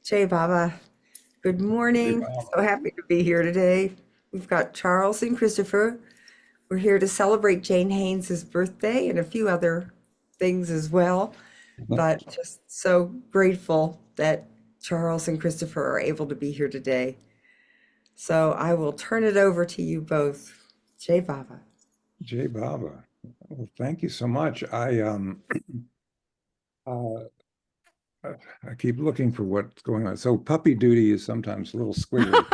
Jay Baba, good Hey, morning. Bob. So happy to be here today. We've got Charles and Christopher. We're here to celebrate Jane Haynes' birthday and a few other things as well. But just so grateful that Charles and Christopher are able to be here today. So I will turn it over to you both. Jay Baba. Jay Baba. Well, thank you so much. Uh, I keep looking for what's going on. So puppy duty is sometimes a little squiggly.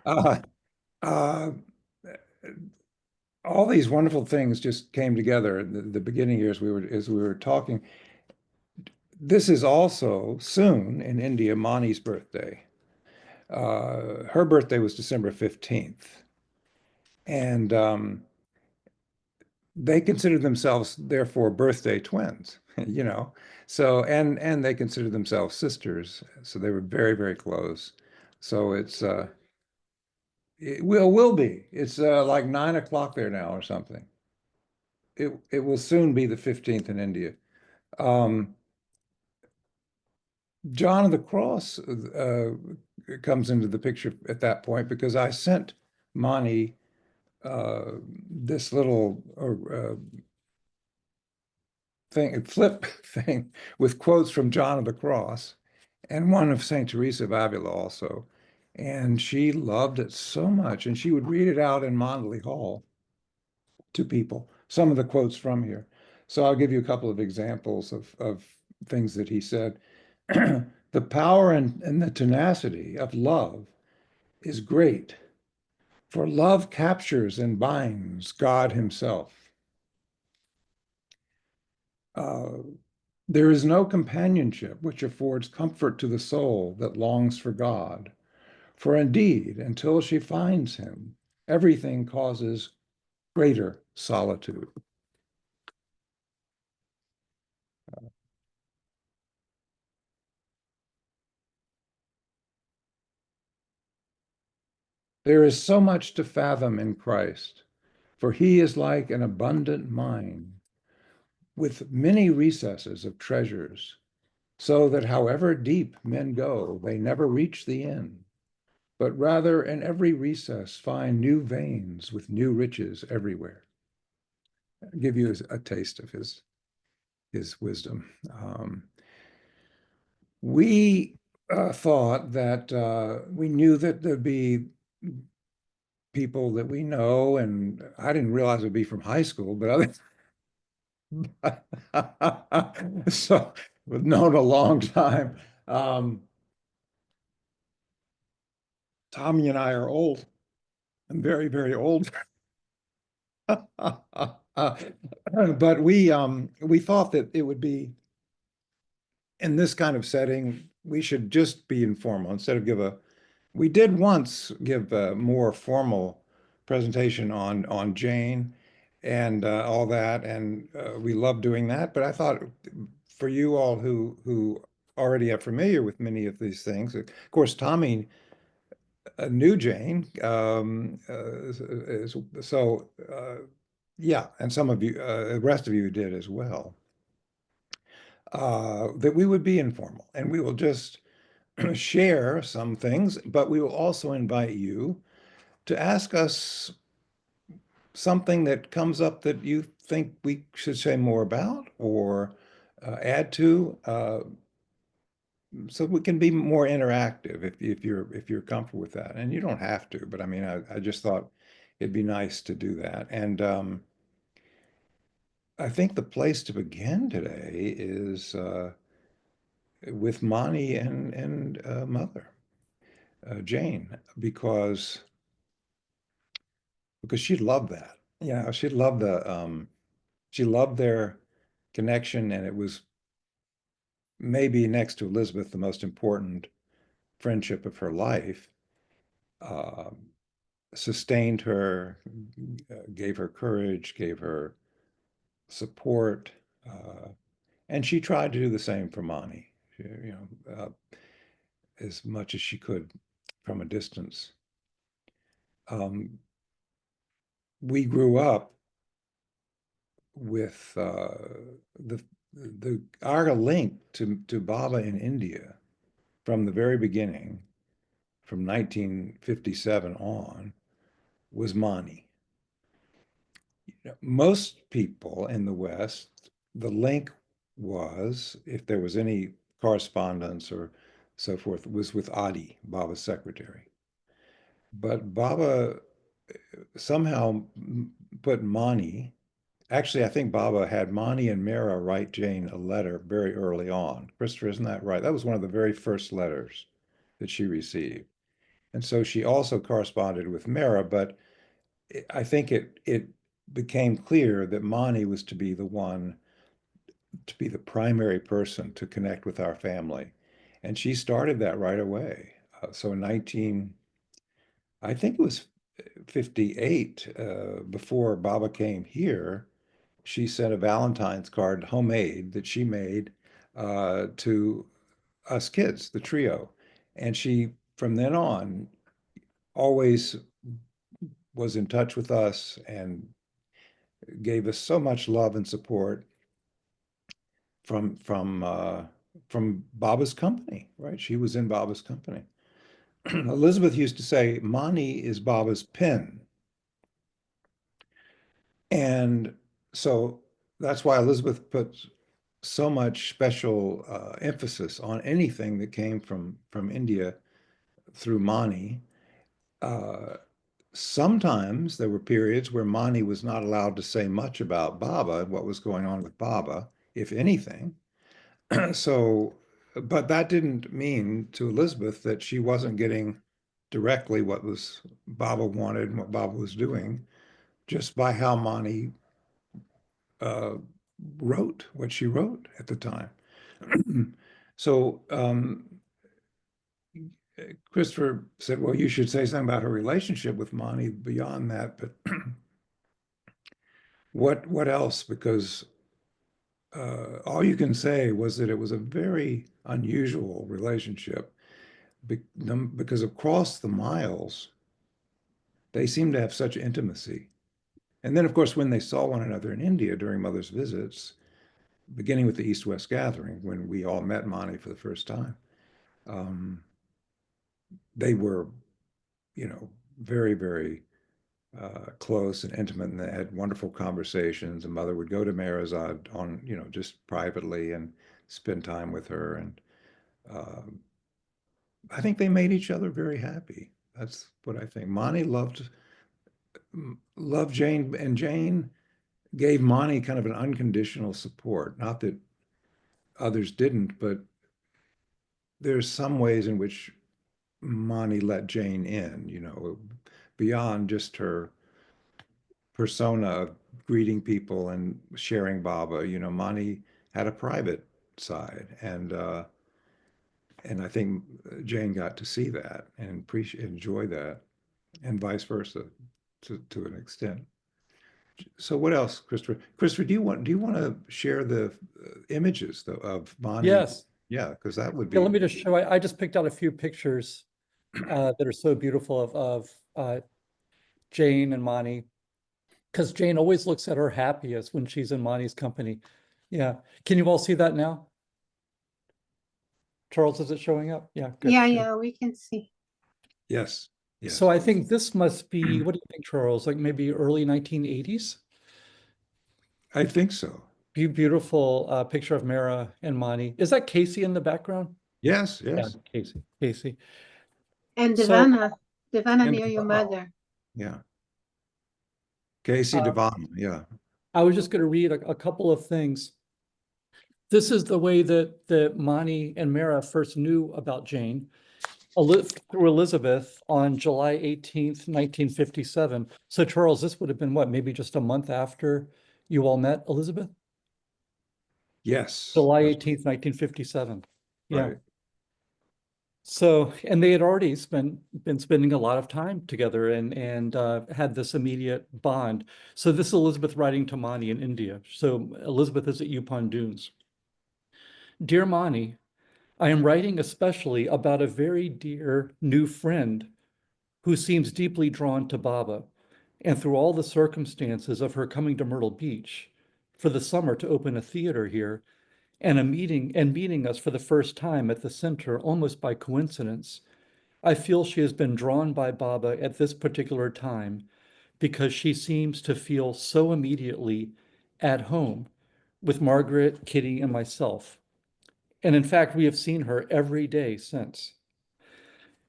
Uh, uh, all these wonderful things just came together at the beginning here as we were talking. This is also soon in India, Mani's birthday. Her birthday was December 15th. And they consider themselves therefore birthday twins, you know. So and they consider themselves sisters. So they were very, very close. So it will be. It's like 9 o'clock there now or something. It will soon be the 15th in India. Um, John of the Cross comes into the picture at that point because I sent Mani this little thing, flip thing with quotes from John of the Cross and one of Saint Teresa of Avila also. And she loved it so much. And she would read it out in Mondeley Hall to people, some of the quotes from here. So I'll give you a couple of examples of things that he said. The power and the tenacity of love is great, for love captures and binds God himself. Uh, There is no companionship which affords comfort to the soul that longs for God. For indeed, until she finds him, everything causes greater solitude. There is so much to fathom in Christ, for he is like an abundant mine with many recesses of treasures, so that however deep men go, they never reach the end, but rather in every recess find new veins with new riches everywhere. I'll give you a taste of his wisdom. We thought that we knew that there'd be people that we know, and I didn't realize it would be from high school, but so we've known a long time. Um, Tommy and I are old and very, very old. But we thought that it would be in this kind of setting, we should just be informal instead of give a. We did once give a more formal presentation on Jane and all that, and we love doing that. But I thought for you all who already are familiar with many of these things, of course, Tommy knew Jane, so yeah, and some of you, the rest of you did as well. That we would be informal, and we will just share some things, but we will also invite you to ask us something that comes up that you think we should say more about or add to, so we can be more interactive if you're comfortable with that. And you don't have to, but I mean, I just thought it'd be nice to do that. And I think the place to begin today is with Monty and Mother Jane, because she loved that. Yeah, she loved their connection, and it was maybe next to Elizabeth the most important friendship of her life. Uh, Sustained her, gave her courage, gave her support, uh, and she tried to do the same for Mani, as much as she could from a distance. Um, we grew up with the our link to Baba in India. from the very beginning, from 1957 on, was Mani. Most people in the West, the link was, if there was any correspondence or so forth, was with Adi, Baba's secretary. But Baba somehow put Mani. Actually, I think Baba had Mani and Mira write Jane a letter very early on. Christopher, isn't that right? That was one of the very first letters that she received. And so she also corresponded with Mira, but I think it became clear that Mani was to be the one, to be the primary person to connect with our family. And she started that right away. So in 19, I think it was 58, before Baba came here, she sent a Valentine's card, homemade, that she made to us kids, the trio. And she, from then on, always was in touch with us and gave us so much love and support from Baba's company, right? She was in Baba's company. Elizabeth used to say, Mani is Baba's pen. And so that's why Elizabeth puts so much special emphasis on anything that came from India through Mani. Uh, Sometimes there were periods where Mani was not allowed to say much about Baba and what was going on with Baba, if anything. So, but that didn't mean to Elizabeth that she wasn't getting directly what was Baba wanted and what Baba was doing, just by how Mani uh, wrote what she wrote at the time. So Christopher said, well, you should say something about her relationship with Mani beyond that, but what else? Because all you can say was that it was a very unusual relationship because across the miles, they seemed to have such intimacy. And then, of course, when they saw one another in India during Mother's visits, beginning with the East-West Gathering, when we all met Mani for the first time, um, they were, very, very close and intimate, and they had wonderful conversations. And Mother would go to Marizad on, just privately and spend time with her. And uh, I think they made each other very happy. That's what I think. Mani loved Jane, and Jane gave Mani kind of an unconditional support. Not that others didn't, but there's some ways in which Mani let Jane in, beyond just her persona of greeting people and sharing Baba. Mani had a private side, and I think Jane got to see that and appreciate, enjoy that, and vice versa, to an extent. So what else, Christopher? Christopher, do you want to share the images though of Mani? Yes. Yeah, because that would Yeah, be let me just show, I just picked out a few pictures that are so beautiful of Jane and Mani, because Jane always looks at her happiest when she's in Mani's company. Yeah. Can you all see that now? Charles, is it showing up? Yeah, good. Yeah, good. yeah, we can see. yes, yes. So I think this must be, what do you think, Charles? Like maybe early 1980s? I think so. Beautiful picture of Mara and Mani. Is that Casey in the background? Yes, Yeah, yes. Casey. And So Devana And near your Devana. mother. Yeah. Casey Devana, yeah. I was just going to read a couple of things. This is the way that Mani and Mara first knew about Jane through Elizabeth on July 18th, 1957. So Charles, this would have been what, maybe just a month after you all met Elizabeth? Yes. July That's 18th, 1957. Yeah. right. So, and they had already been spending a lot of time together and had this immediate bond. So this is Elizabeth writing to Mani in India. So Elizabeth is at Yupon Dunes. Dear Mani, I am writing especially about a very dear new friend who seems deeply drawn to Baba, and through all the circumstances of her coming to Myrtle Beach for the summer to open a theater here, and meeting us for the first time at the center almost by coincidence. I feel she has been drawn by Baba at this particular time because she seems to feel so immediately at home with Margaret, Kitty, and myself. And in fact, we have seen her every day since.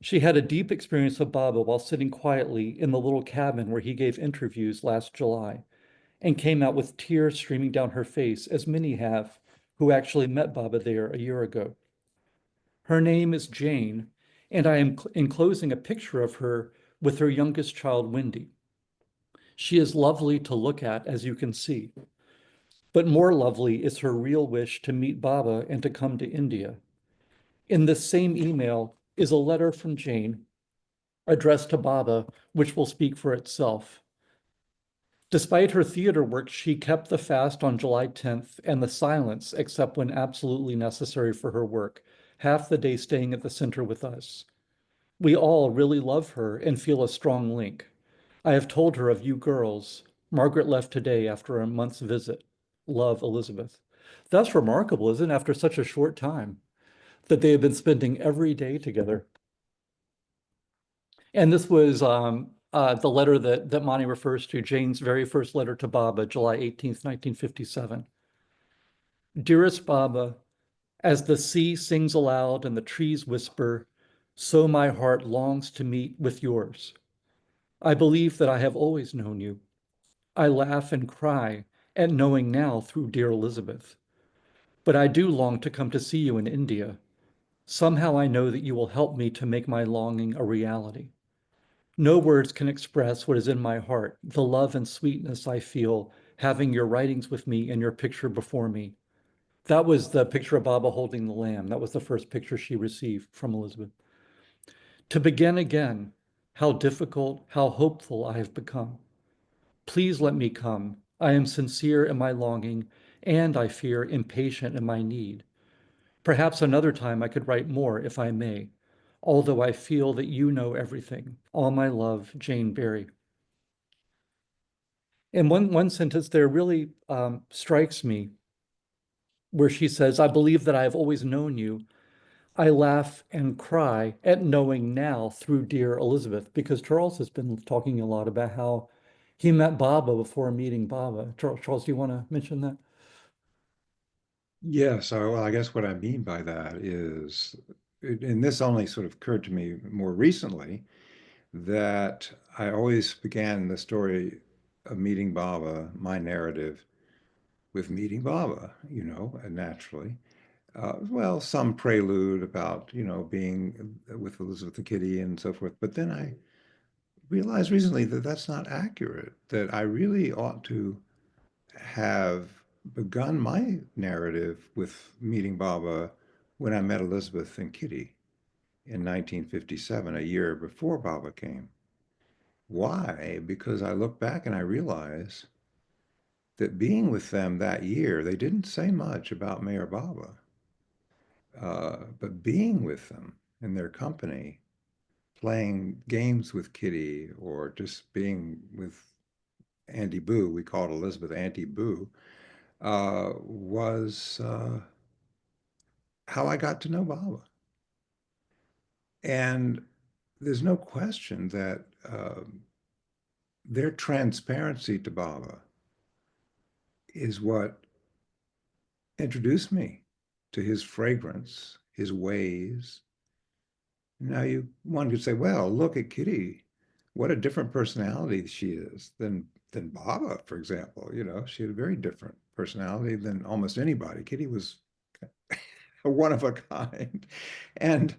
She had a deep experience of Baba while sitting quietly in the little cabin where he gave interviews last July, and came out with tears streaming down her face, as many have who actually met Baba there a year ago. Her name is Jane, and I am enclosing a picture of her with her youngest child, Wendy. She is lovely to look at, as you can see, but more lovely is her real wish to meet Baba and to come to India. In this same email is a letter from Jane addressed to Baba, which will speak for itself. Despite her theater work, she kept the fast on July 10th and the silence, except when absolutely necessary for her work, half the day staying at the center with us. We all really love her and feel a strong link. I have told her of you girls. Margaret left today after a month's visit. Love, Elizabeth. That's remarkable, isn't it, after such a short time, that they have been spending every day together. And this was the letter that Monty refers to, Jane's very first letter to Baba, July 18th, 1957. Dearest Baba, as the sea sings aloud and the trees whisper, so my heart longs to meet with yours. I believe that I have always known you. I laugh and cry at knowing now through dear Elizabeth. But I do long to come to see you in India. Somehow I know that you will help me to make my longing a reality. No words can express what is in my heart, the love and sweetness I feel having your writings with me and your picture before me. That was the picture of Baba holding the lamb. That was the first picture she received from Elizabeth. To begin again, how difficult, how hopeful I have become. Please let me come. I am sincere in my longing, and I fear impatient in my need. Perhaps another time I could write more if I may, although I feel that you know everything. All my love, Jane Barry. And one sentence there really strikes me, where she says, I believe that I have always known you. I laugh and cry at knowing now through dear Elizabeth, because Charles has been talking a lot about how he met Baba before meeting Baba. Charles, do you want to mention that? Yes, well, I guess what I mean by that is, and this only sort of occurred to me more recently, that I always began the story of meeting Baba, my narrative, with meeting Baba, naturally. Well, some prelude about, being with Elizabeth and Kitty and so forth. But then I realized recently that that's not accurate, that I really ought to have begun my narrative with meeting Baba when I met Elizabeth and Kitty in 1957, a year before Baba came. Why? Because I look back and I realize that being with them that year, they didn't say much about Mayor Baba, but being with them in their company, playing games with Kitty or just being with Auntie Boo, we called Elizabeth Auntie Boo, was how I got to know Baba. And there's no question that their transparency to Baba is what introduced me to his fragrance, his ways. Now one could say, well, look at Kitty. What a different personality she is than Baba, for example. She had a very different personality than almost anybody. Kitty was a one of a kind. And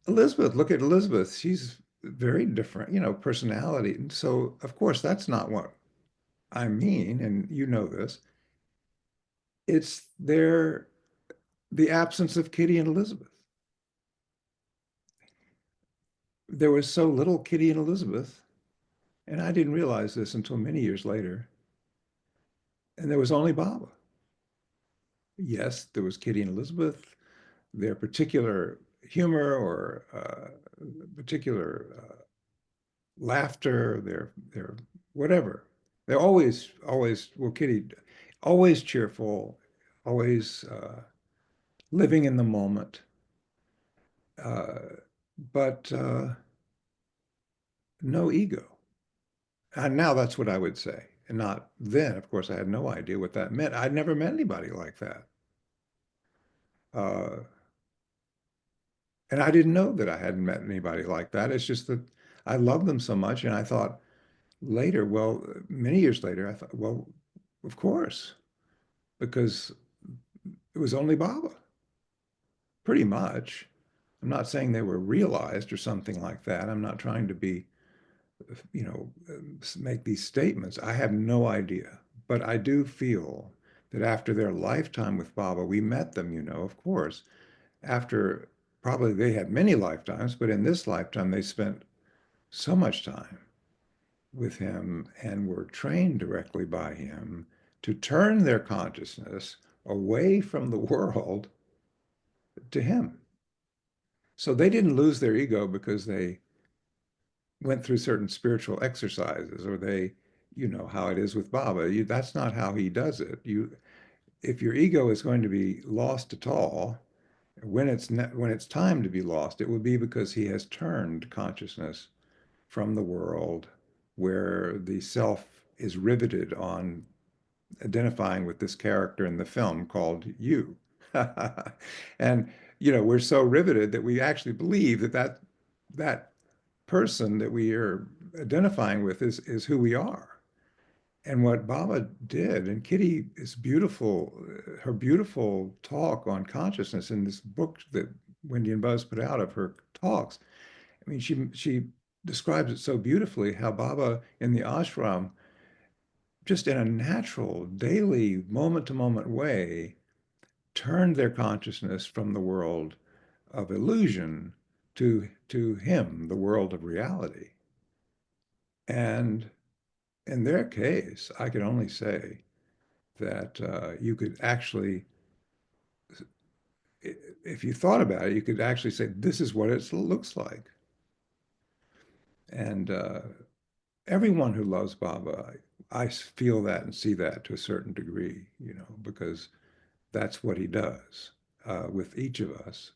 Elizabeth, look at Elizabeth. She's very different, personality. And so, of course, that's not what I mean, and you know this. It's the absence of Kitty and Elizabeth. There was so little Kitty and Elizabeth, and I didn't realize this until many years later. And there was only Baba. Yes, there was Kitty and Elizabeth, their particular humor or particular laughter, their whatever. They're always, well, Kitty, always cheerful, always living in the moment. But no ego. And now that's what I would say. And not then, of course, I had no idea what that meant. I'd never met anybody like that. Uh, and I didn't know that I hadn't met anybody like that. It's just that I loved them so much. And I thought later, well, many years later, I thought, well, of course, because it was only Baba, pretty much. I'm not saying they were realized or something like that. I'm not trying to be, make these statements. I have no idea. But I do feel that after their lifetime with Baba, we met them, of course, after probably they had many lifetimes, but in this lifetime, they spent so much time with him and were trained directly by him to turn their consciousness away from the world to him. So they didn't lose their ego because they went through certain spiritual exercises, or they, how it is with Baba. That's not how he does it. If your ego is going to be lost at all, when it's time to be lost, it will be because he has turned consciousness from the world where the self is riveted on identifying with this character in the film called you. And, we're so riveted that we actually believe that person that we are identifying with is who we are. And what Baba did, and Kitty is beautiful, her beautiful talk on consciousness in this book that Wendy and Buzz put out of her talks. I mean, she describes it so beautifully how Baba in the ashram, just in a natural, daily, moment-to-moment way, turned their consciousness from the world of illusion to him, the world of reality. And in their case, I can only say that you could actually, if you thought about it, you could actually say, this is what it looks like. And everyone who loves Baba, I feel that and see that to a certain degree, because that's what he does with each of us.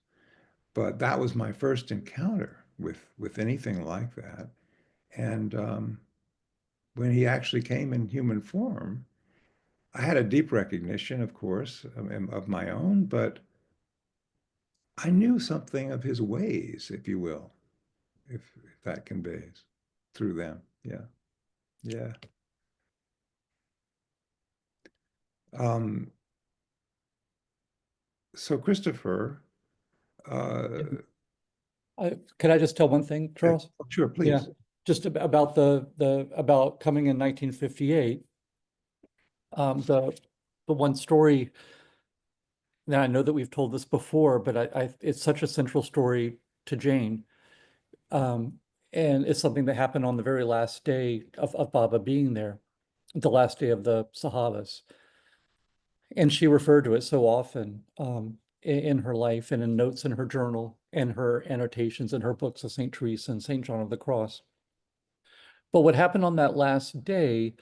But that was my first encounter with anything like that. And when he actually came in human form, I had a deep recognition, of course, of my own, but I knew something of his ways, if you will, if that conveys through them. Yeah. Yeah. Um, so Christopher, Could I just tell one thing, Charles? sure, Yeah, please. just about about coming in 1958. The one story that I know that we've told this before, but it's such a central story to Jane. And it's something that happened on the very last day of Baba being there, the last day of the Sahavas. And she referred to it so often in her life and in notes in her journal and her annotations in her books of St. Teresa and St. John of the Cross. But what happened on that last day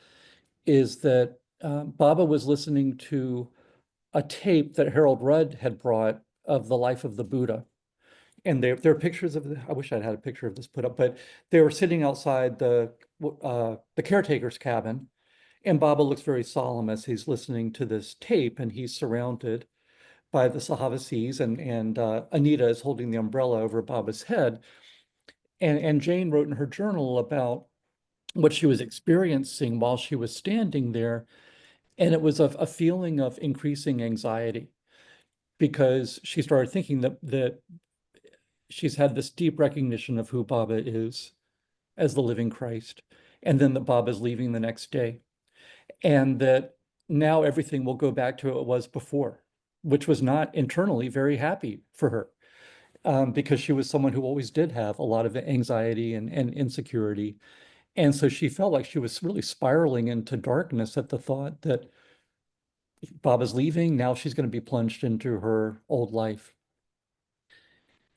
is that Baba was listening to a tape that Harold Rudd had brought of the life of the Buddha. And there are pictures of I wish I'd had a picture of this put up, but they were sitting outside the caretaker's cabin. And Baba looks very solemn as he's listening to this tape, and he's surrounded by the Sahavas, and Anita is holding the umbrella over Baba's head. And Jane wrote in her journal about what she was experiencing while she was standing there. And it was a feeling of increasing anxiety because she started thinking that she's had this deep recognition of who Baba is as the living Christ, and then that Baba's leaving the next day. And that now everything will go back to what it was before, which was not internally very happy for her, because she was someone who always did have a lot of anxiety and insecurity. And so she felt like she was really spiraling into darkness at the thought that Baba's leaving, now she's going to be plunged into her old life.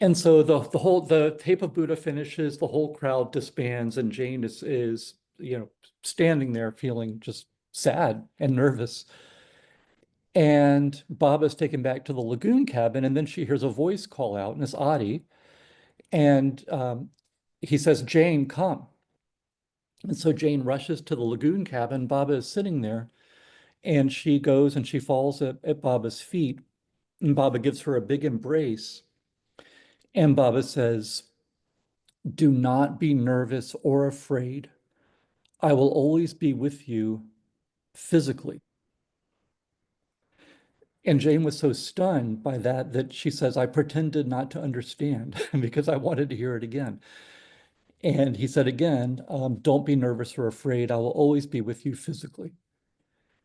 And so the tape of Buddha finishes, the whole crowd disbands, and Jane is standing there feeling just sad and nervous. And Baba's taken back to the lagoon cabin, and then she hears a voice call out, and it's Adi. And he says, Jane, come. And so Jane rushes to the lagoon cabin. Baba is sitting there, and she goes and she falls at Baba's feet. And Baba gives her a big embrace. And Baba says, do not be nervous or afraid. I will always be with you physically. And Jane was so stunned by that that she says, I pretended not to understand because I wanted to hear it again. And he said again, don't be nervous or afraid. I will always be with you physically.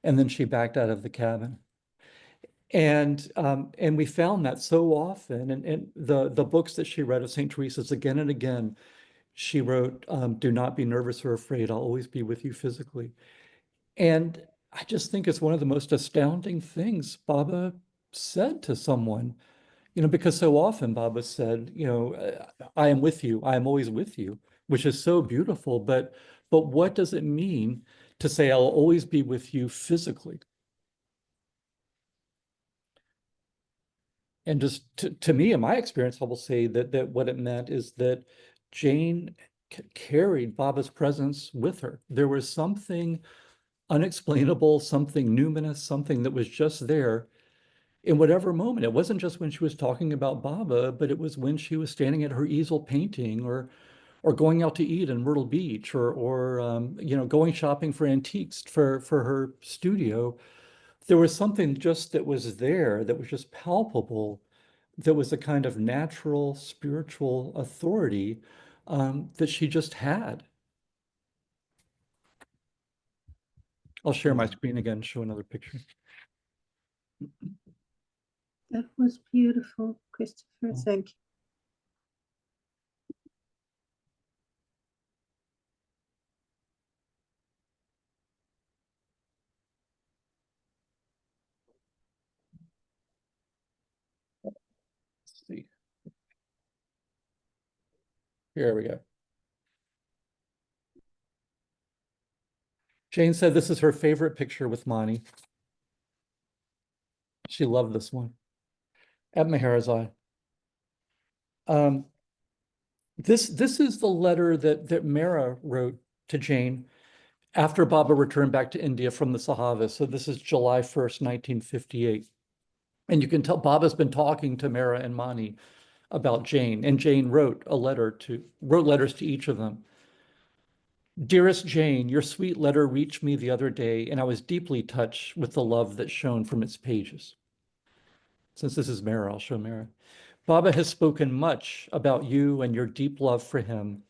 And then she backed out of the cabin. And we found that so often. And the books that she read of St. Teresa's again and again, she wrote, do not be nervous or afraid. I'll always be with you physically. And I just think it's one of the most astounding things Baba said to someone, because so often Baba said, I am with you, I am always with you, which is so beautiful. But what does it mean to say I'll always be with you physically? And just to me, in my experience, I will say that what it meant is that Jane carried Baba's presence with her. There was something unexplainable, something numinous, something that was just there in whatever moment. It wasn't just when she was talking about Baba, but it was when she was standing at her easel painting or going out to eat in Myrtle Beach or going shopping for antiques for her studio. There was something just that was there that was just palpable, that was a kind of natural spiritual authority that she just had. I'll share my screen again, show another picture. That was beautiful, Christopher. Thank you. Let's see. Here we go. Jane said this is her favorite picture with Mani. She loved this one at Meherazai. This is the letter that Mara wrote to Jane after Baba returned back to India from the Sahavas. So this is July 1st, 1958. And you can tell Baba's been talking to Mara and Mani about Jane, and Jane wrote letters to each of them. Dearest Jane, your sweet letter reached me the other day, and I was deeply touched with the love that shone from its pages. Since this is Mara, I'll show Mara. Baba has spoken much about you and your deep love for him,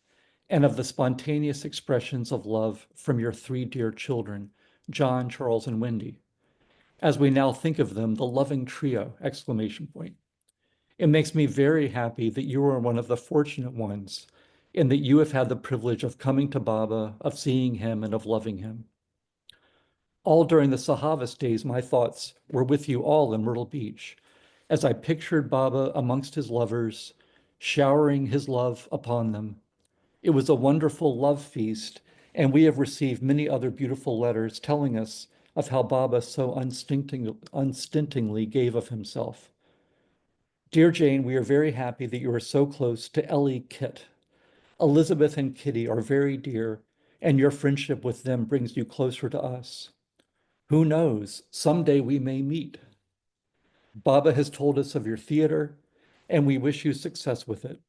and of the spontaneous expressions of love from your three dear children, John, Charles, and Wendy. As we now think of them, the loving trio, exclamation point. It makes me very happy that you are one of the fortunate ones and that you have had the privilege of coming to Baba, of seeing him, and of loving him. All during the Sahavas days, my thoughts were with you all in Myrtle Beach, as I pictured Baba amongst his lovers, showering his love upon them. It was a wonderful love feast, and we have received many other beautiful letters telling us of how Baba so unstintingly gave of himself. Dear Jane, we are very happy that you are so close to Ellie Kit. Elizabeth and Kitty are very dear, and your friendship with them brings you closer to us. Who knows, someday we may meet. Baba has told us of your theater, and we wish you success with it.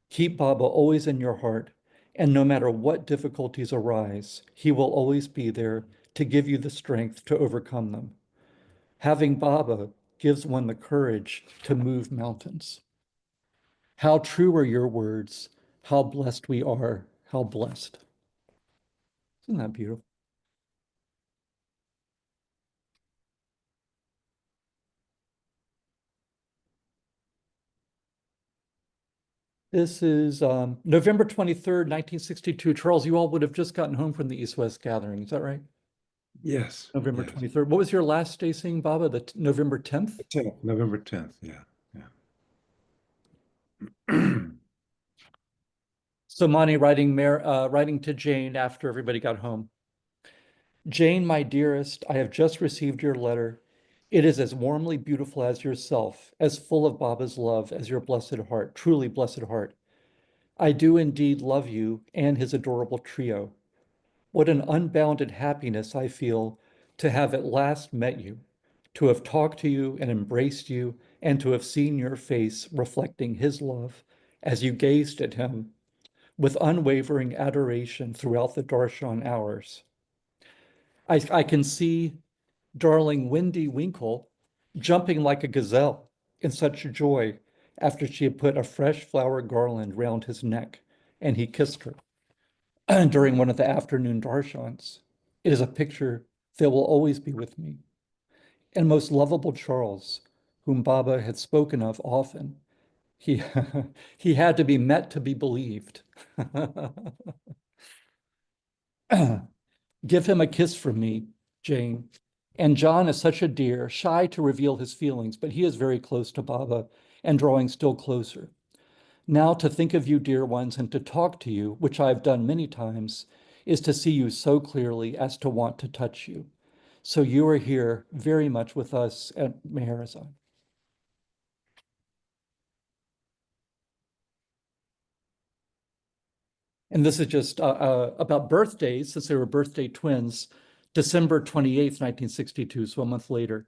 Keep Baba always in your heart, and no matter what difficulties arise, he will always be there to give you the strength to overcome them. Having Baba gives one the courage to move mountains. How true are your words? How blessed we are. How blessed. Isn't that beautiful? This is November 23rd, 1962. Charles, you all would have just gotten home from the East-West gathering. Is that right? Yes. November yes. 23rd. What was your last day seeing Baba? November 10th? 10th, November 10th. Yeah. So Mani writing to Jane after everybody got home. Jane, my dearest, I have just received your letter, It is as warmly beautiful as yourself, as full of Baba's love as your blessed heart, truly blessed heart. I do indeed love you and his adorable trio. What an unbounded happiness I feel to have at last met you, to have talked to you and embraced you, and to have seen your face reflecting his love as you gazed at him with unwavering adoration throughout the darshan hours. I can see darling Windy Winkle jumping like a gazelle in such joy after she had put a fresh flower garland round his neck and he kissed her during one of the afternoon darshans. It is a picture that will always be with me. And most lovable Charles, whom Baba had spoken of often, he he had to be met to be believed. Give him a kiss from me, Jane. And John is such a dear, shy to reveal his feelings, but he is very close to Baba and drawing still closer. Now to think of you, dear ones, and to talk to you, which I have done many times, is to see you so clearly as to want to touch you. So you are here very much with us at Meharazan. And this is just about birthdays, since they were birthday twins, December 28th, 1962, so a month later.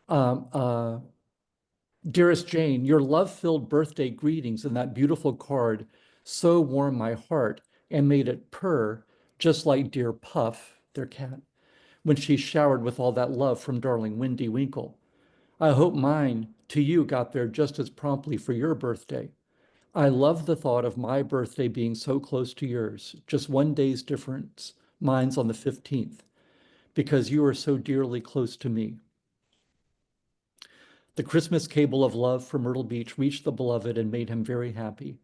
Um, uh, Dearest Jane, your love-filled birthday greetings and that beautiful card so warmed my heart and made it purr just like dear Puff, their cat, when she showered with all that love from darling Windy Winkle. I hope mine to you got there just as promptly for your birthday. I love the thought of my birthday being so close to yours, just one day's difference. Mine's on the 15th, because you are so dearly close to me. The Christmas cable of love from Myrtle Beach reached the beloved and made him very happy.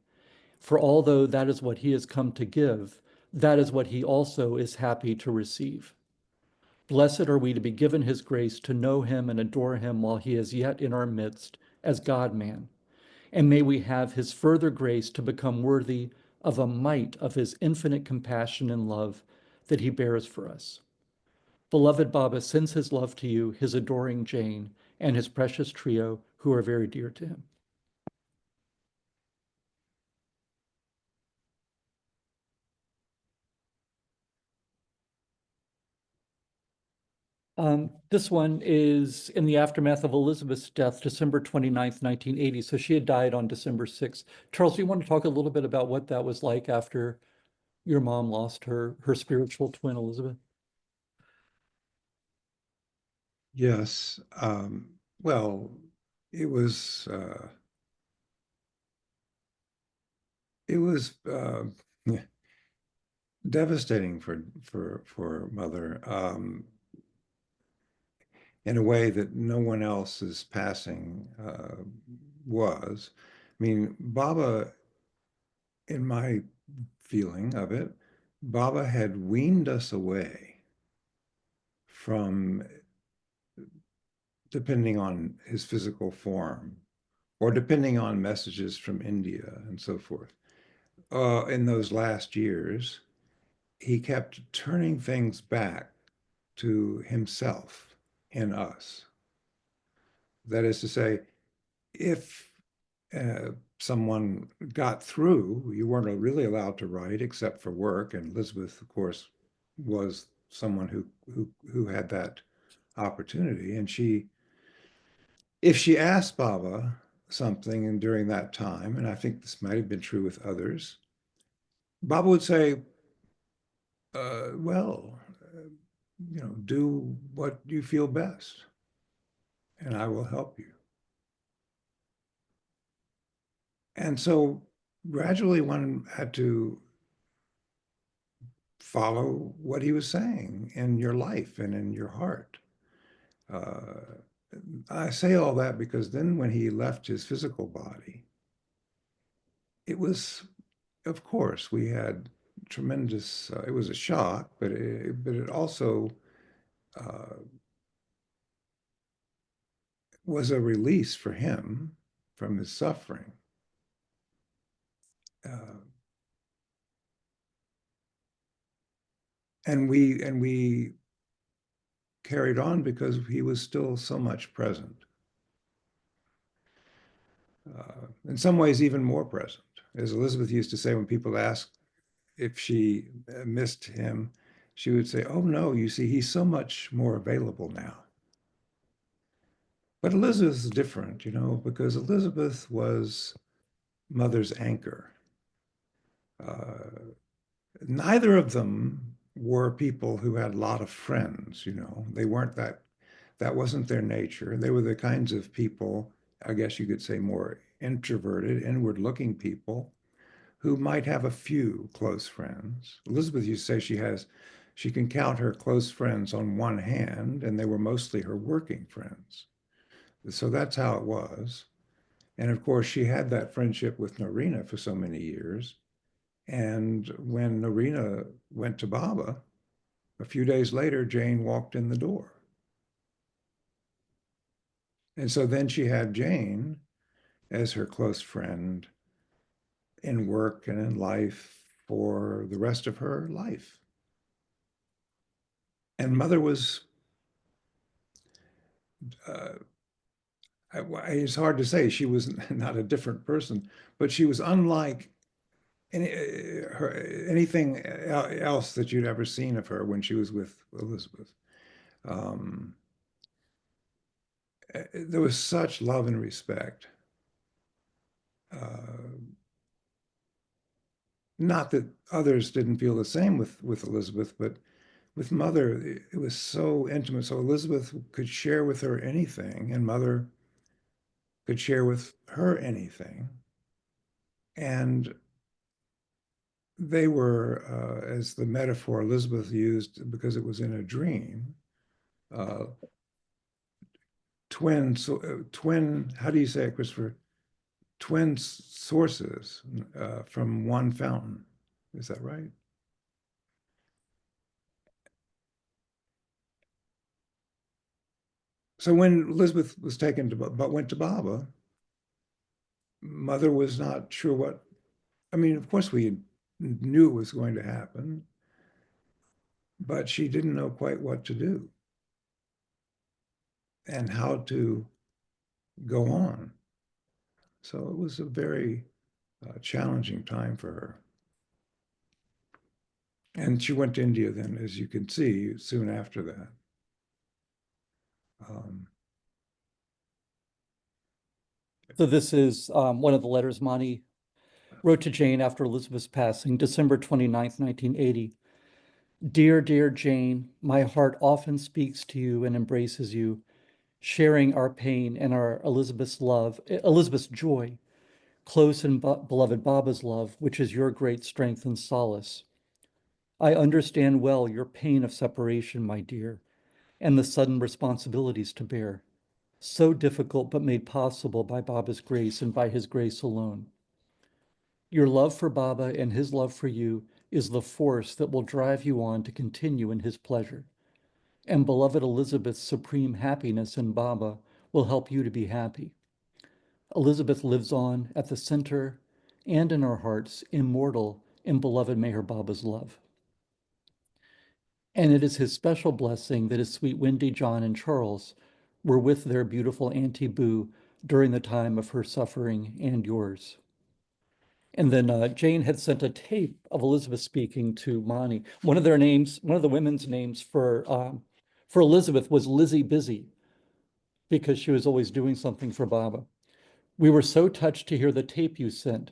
For although that is what he has come to give, that is what he also is happy to receive. Blessed are we to be given his grace to know him and adore him while he is yet in our midst as God-man. And may we have his further grace to become worthy of a mite of his infinite compassion and love that he bears for us. Beloved Baba sends his love to you, his adoring Jane, and his precious trio who are very dear to him. This one is in the aftermath of Elizabeth's death, December 29th, 1980. So she had died on December 6th. Charles, do you want to talk a little bit about what that was like after your mom lost her spiritual twin, Elizabeth? Yes. Well, it was it was devastating for mother in a way that no one else's passing was. I mean, Baba, in my feeling of it, Baba had weaned us away from depending on his physical form or depending on messages from India and so forth. In those last years, he kept turning things back to himself in us. That is to say, if someone got through, you weren't really allowed to write except for work. And Elizabeth, of course, was someone who had that opportunity. And if she asked Baba something and during that time, and I think this might have been true with others, Baba would say, well, do what you feel best, and I will help you. And so gradually one had to follow what he was saying in your life and in your heart. Uh, I say all that because then when he left his physical body, it was, of course, we had tremendous, it was a shock, but it also uh, was a release for him from his suffering. Uh, and we carried on because he was still so much present. In some ways, even more present. As Elizabeth used to say when people asked if she missed him, she would say, "Oh no, you see, he's so much more available now." But Elizabeth is different, because Elizabeth was Mother's anchor. Neither of them were people who had a lot of friends, They weren't that wasn't their nature. They were the kinds of people, I guess you could say more introverted, inward-looking people who might have a few close friends. Elizabeth used to say she can count her close friends on one hand, and they were mostly her working friends. So that's how it was. And of course, she had that friendship with Norina for so many years. And when Norina went to Baba, a few days later, Jane walked in the door. And so then she had Jane as her close friend in work and in life for the rest of her life. And Mother was, uh, it's hard to say, she was not a different person, but she was unlike anything else that you'd ever seen of her when she was with Elizabeth. There was such love and respect. Not that others didn't feel the same with Elizabeth, but with Mother, it was so intimate. So Elizabeth could share with her anything, and Mother could share with her anything. And they were, as the metaphor Elizabeth used, because it was in a dream, twin, how do you say it, Christopher? Twin sources from one fountain. Is that right? So when Elizabeth was taken but went to Baba, Mother was not sure what, I mean, of course we knew it was going to happen, but she didn't know quite what to do and how to go on. So it was a very challenging time for her. And she went to India then, as you can see, soon after that. So this is one of the letters Monty wrote to Jane after Elizabeth's passing, December 29th, 1980. Dear, dear Jane, my heart often speaks to you and embraces you, sharing our pain and our Elizabeth's joy, close and beloved Baba's love, which is your great strength and solace. I understand well your pain of separation, my dear, and the sudden responsibilities to bear. So difficult, but made possible by Baba's grace and by his grace alone. Your love for Baba and his love for you is the force that will drive you on to continue in his pleasure. And beloved Elizabeth's supreme happiness in Baba will help you to be happy. Elizabeth lives on at the center and in our hearts, immortal and beloved may her Baba's love. And it is his special blessing that his sweet Wendy, John, and Charles were with their beautiful Auntie Boo during the time of her suffering and yours. And then Jane had sent a tape of Elizabeth speaking to Monty. One of the women's names for Elizabeth was Lizzie Busy, because she was always doing something for Baba. We were so touched to hear the tape you sent.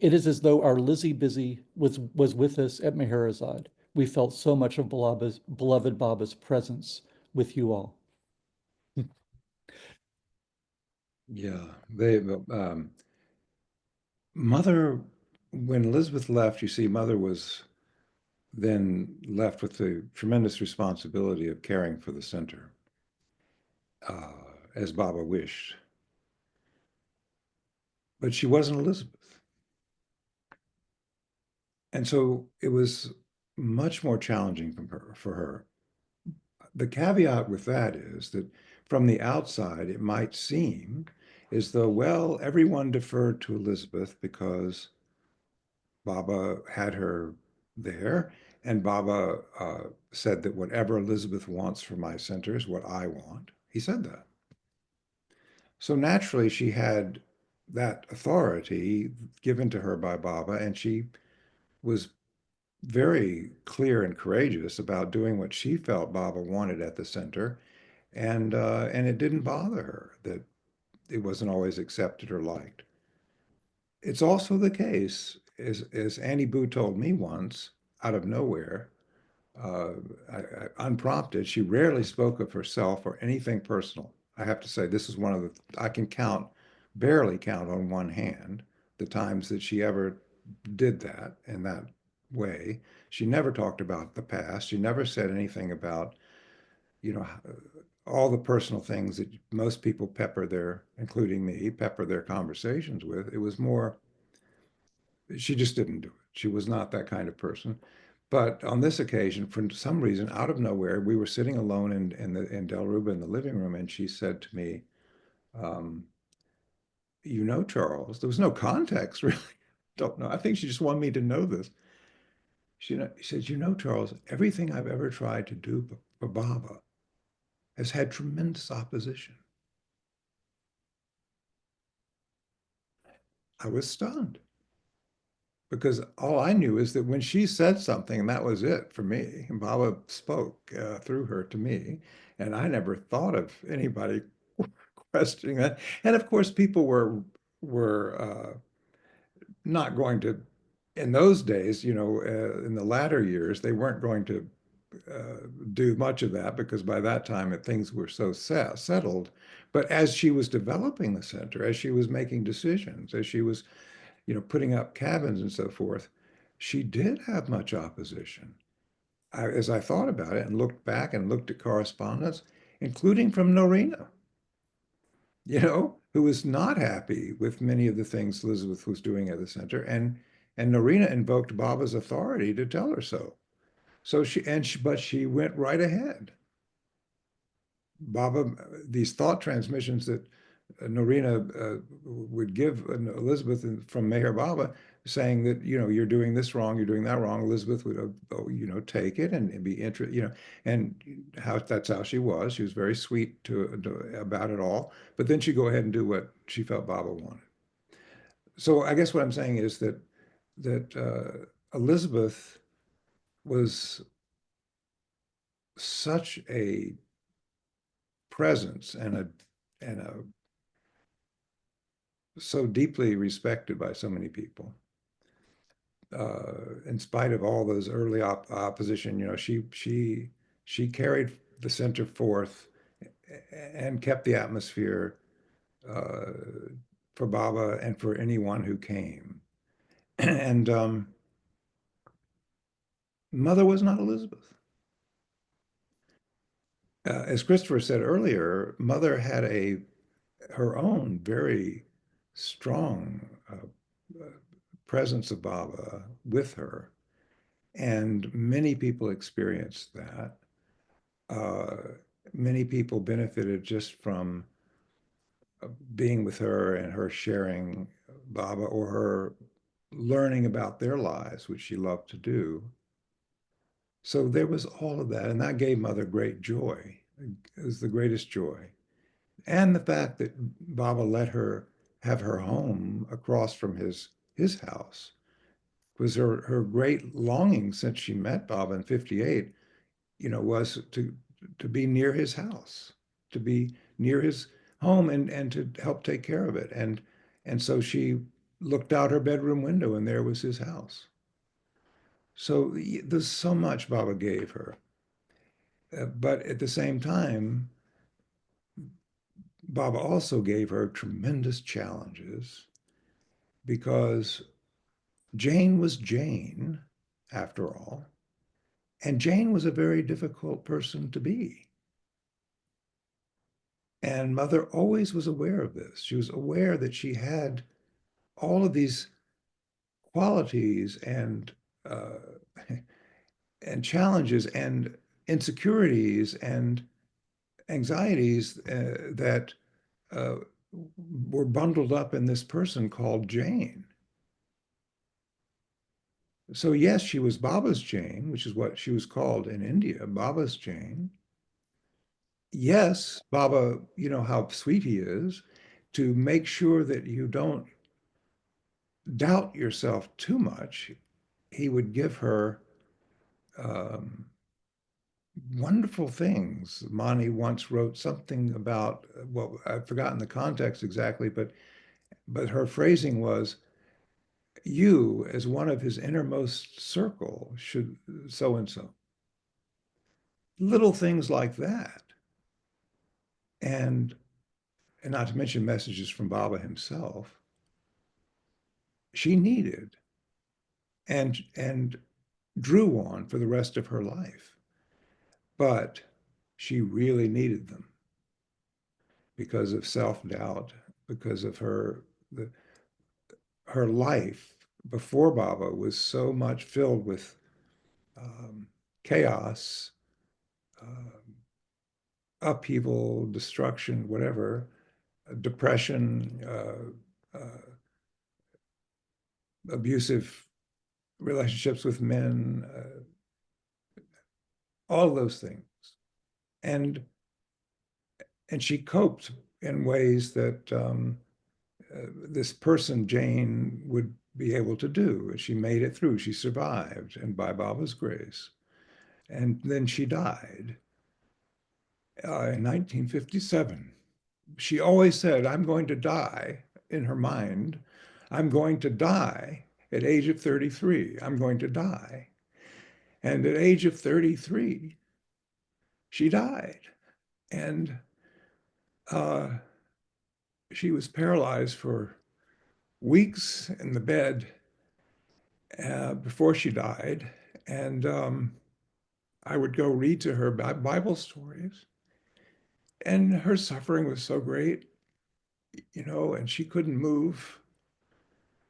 It is as though our Lizzie Busy was with us at Meherazad. We felt so much of beloved Baba's presence with you all. Yeah, Mother, when Elizabeth left, you see, Mother was then left with the tremendous responsibility of caring for the center, as Baba wished. But she wasn't Elizabeth. And so it was much more challenging for her. The caveat with that is that from the outside, it might seem as though, well, everyone deferred to Elizabeth because Baba had her there, And Baba said that whatever Elizabeth wants for my center is what I want. He said that. So naturally, she had that authority given to her by Baba, and she was very clear and courageous about doing what she felt Baba wanted at the center, and it didn't bother her that it wasn't always accepted or liked. It's also the case, as Annie Boo told me once, out of nowhere, uh, unprompted, she rarely spoke of herself or anything personal. I have to say, this is one of the, I can count, barely count on one hand, the times that she ever did that in that way. She never talked about the past. She never said anything about, you know, all the personal things that most people pepper their, including me, pepper their conversations with. It was more, she just didn't do it. She was not that kind of person. But on this occasion, for some reason, out of nowhere, we were sitting alone in Del Ruba in the living room, and she said to me, um, "You know, Charles." There was no context, really. Don't know. I think she just wanted me to know this. She said, "You know, Charles, everything I've ever tried to do for Baba has had tremendous opposition." I was stunned, because all I knew is that when she said something, and that was it for me, and Baba spoke through her to me, and I never thought of anybody questioning that. And of course, people were not going to, in those days, in the latter years, they weren't going to do much of that, because by that time things were so settled. But as she was developing the center, as she was making decisions, as she was putting up cabins and so forth, she did have much opposition. As I thought about it and looked back and looked at correspondence, including from Norina, who was not happy with many of the things Elizabeth was doing at the center, and Norina invoked Baba's authority to tell her so. But she went right ahead. Baba, these thought transmissions that Norina would give Elizabeth from Meher Baba, saying that, you're doing this wrong, you're doing that wrong. Elizabeth would, take it and be interested, and that's how she was. She was very sweet about it all. But then she'd go ahead and do what she felt Baba wanted. So I guess what I'm saying is that Elizabeth was such a presence and a so deeply respected by so many people. In spite of all those early opposition, she carried the center forth and kept the atmosphere uh, for Baba and for anyone who came. And Mother was not Elizabeth. As Christopher said earlier, Mother had her own very strong presence of Baba with her. And many people experienced that. Many people benefited just from being with her and her sharing Baba, or her learning about their lives, which she loved to do. So there was all of that, and that gave Mother great joy. It was the greatest joy. And the fact that Baba let her have her home across from his house was her great longing since she met Baba in 58, was to be near his house, to be near his home, and to help take care of it. And so she looked out her bedroom window, and there was his house. So there's so much Baba gave her. But at the same time, Baba also gave her tremendous challenges, because Jane was Jane, after all, and Jane was a very difficult person to be. And Mother always was aware of this. She was aware that she had all of these qualities uh, and challenges and insecurities and anxieties that uh, were bundled up in this person called Jane. So yes, she was Baba's Jane, which is what she was called in India, Baba's Jane. Yes, Baba, you know how sweet he is, to make sure that you don't doubt yourself too much. He would give her um, wonderful things. Mani once wrote something about, well, I've forgotten the context exactly, but her phrasing was, you as one of his innermost circle should so and so. Little things like that. And not to mention messages from Baba himself, she needed and drew on for the rest of her life. But she really needed them because of self-doubt, because of her life before Baba was so much filled with chaos, upheaval, destruction, whatever, depression, abusive relationships with men, all those things. And she coped in ways that this person, Jane, would be able to do. She made it through. She survived, and by Baba's grace. And then she died in 1957. She always said, I'm going to die, in her mind. I'm going to die at age of 33. I'm going to die. And at age of 33, she died. And she was paralyzed for weeks in the bed before she died. And I would go read to her Bible stories. And her suffering was so great, you know, and she couldn't move.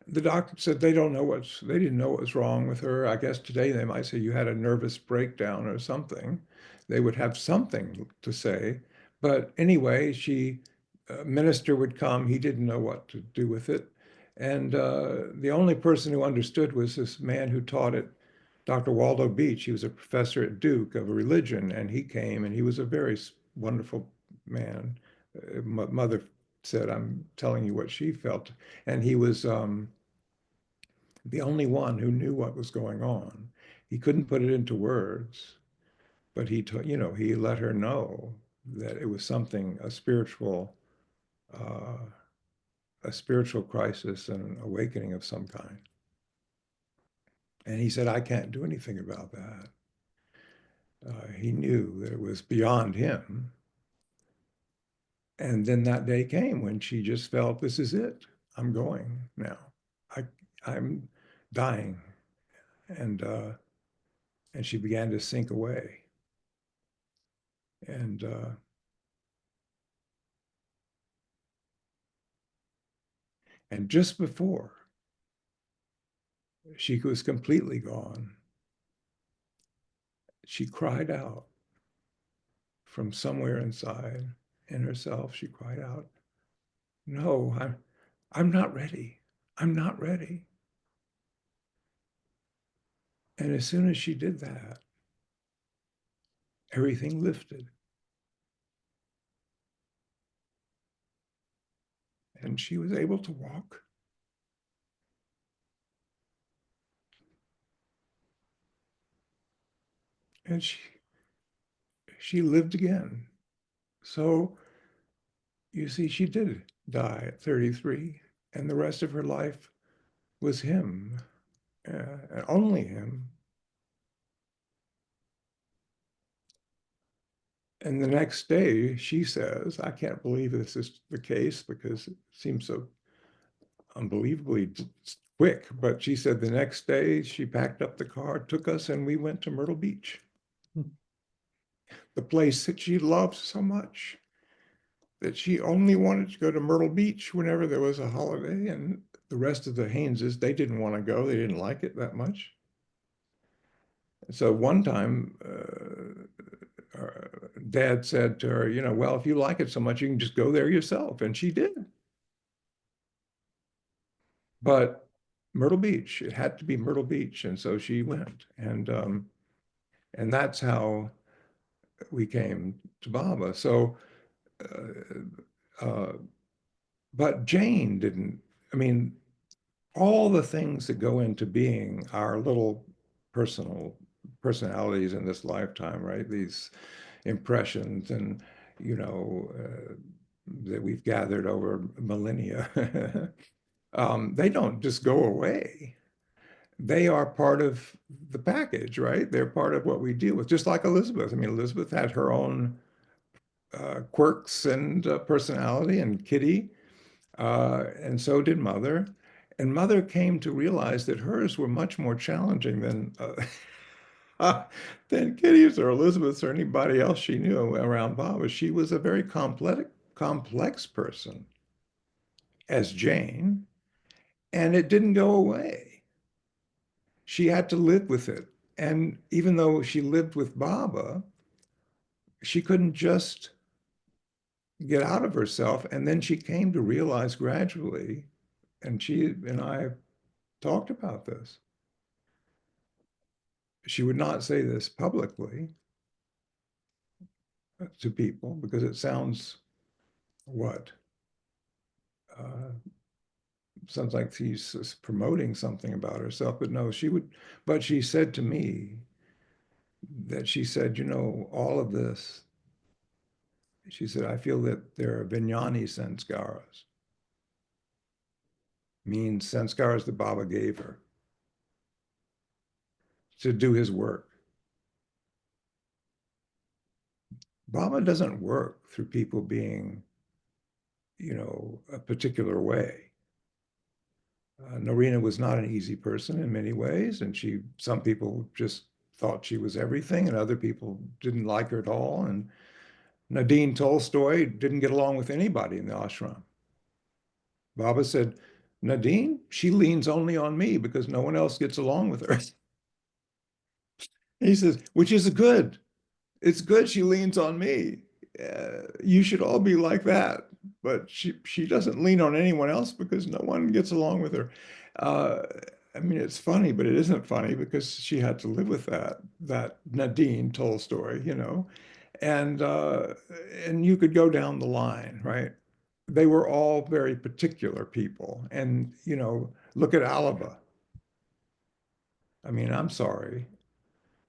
The doctor said they didn't know what was wrong with her. I guess today they might say you had a nervous breakdown or something. They would have something to say. But anyway, a minister would come. He didn't know what to do with it. And the only person who understood was this man who taught at Dr. Waldo Beach. He was a professor at Duke of religion, and he came, and he was a very wonderful man. Mother said, I'm telling you what she felt. And he was the only one who knew what was going on. He couldn't put it into words, but you know, he let her know that it was something, uh, a spiritual crisis and an awakening of some kind. And he said, I can't do anything about that. He knew that it was beyond him. And then that day came when she just felt, this is it. I'm going now. I'm dying. And she began to sink away. And just before she was completely gone, she cried out from somewhere inside in herself. She cried out, no, I'm not ready. I'm not ready. And as soon as she did that, everything lifted. And she was able to walk. And she lived again. So you see, she did die at 33, and the rest of her life was him, and only him. And the next day, she says, I can't believe this is the case because it seems so unbelievably quick, but she said the next day she packed up the car, took us, and we went to Myrtle Beach, the place that she loved so much, that she only wanted to go to Myrtle Beach whenever there was a holiday, and the rest of the Hayneses, they didn't want to go. They didn't like it that much. So one time, Dad said to her, you know, well, if you like it so much, you can just go there yourself. And she did. But Myrtle Beach. It had to be Myrtle Beach. And so she went. And that's how we came to Baba. So, uh, but Jane didn't, I mean, all the things that go into being our little personalities in this lifetime, right? These impressions and, that we've gathered over millennia, they don't just go away. They are part of the package, right? They're part of what we deal with, just like Elizabeth. I mean, Elizabeth had her own quirks and personality, and Kitty, and so did Mother. And Mother came to realize that hers were much more challenging than Kitty's or Elizabeth's or anybody else she knew around Baba. She was a very complex person as Jane, and it didn't go away. She had to live with it. And even though she lived with Baba, she couldn't just get out of herself. And then she came to realize gradually, and she and I talked about this. She would not say this publicly to people because it sounds what? Sounds like she's promoting something about herself, but no, but she said to me that she said, all of this, she said, I feel that there are Vijnani sanskaras, means sanskaras that Baba gave her to do his work. Baba doesn't work through people being, a particular way. Narina was not an easy person in many ways, and some people just thought she was everything, and other people didn't like her at all. And Nadine Tolstoy didn't get along with anybody in the ashram. Baba said, Nadine, she leans only on me because no one else gets along with her. He says, which is good. It's good she leans on me. You should all be like that. But she doesn't lean on anyone else because no one gets along with her. I mean, it's funny, but it isn't funny because she had to live with that Nadine Tolstoy, and you could go down the line, right? They were all very particular people. And, look at Alaba. I mean, I'm sorry.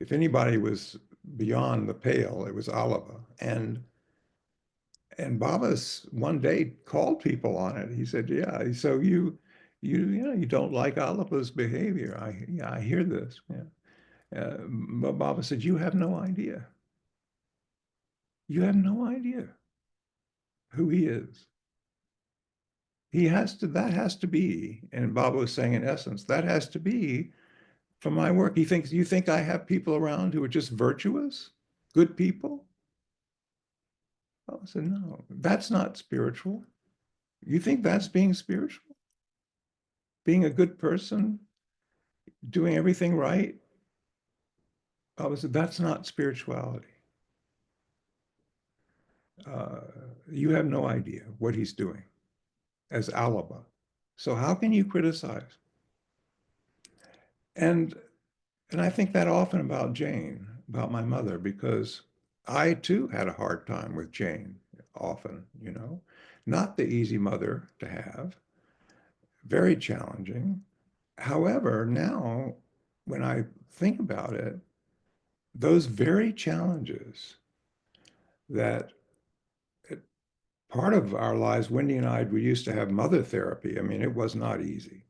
If anybody was beyond the pale, it was Alaba. And Baba's one day called people on it. He said, yeah, so you don't like Alaba's behavior. I hear this. Yeah. But Baba said, you have no idea. You have no idea who he is. That has to be, and Baba was saying in essence, that has to be from my work. You think I have people around who are just virtuous, good people? I said, no, that's not spiritual. You think that's being spiritual? Being a good person, doing everything right? I said, that's not spirituality. You have no idea what he's doing as Alaba. So how can you criticize? And I think that often about Jane, about my mother, because I too had a hard time with Jane often, not the easy mother to have, very challenging. However, now when I think about it, those very challenges that part of our lives, Wendy and I, we used to have mother therapy. I mean, it was not easy.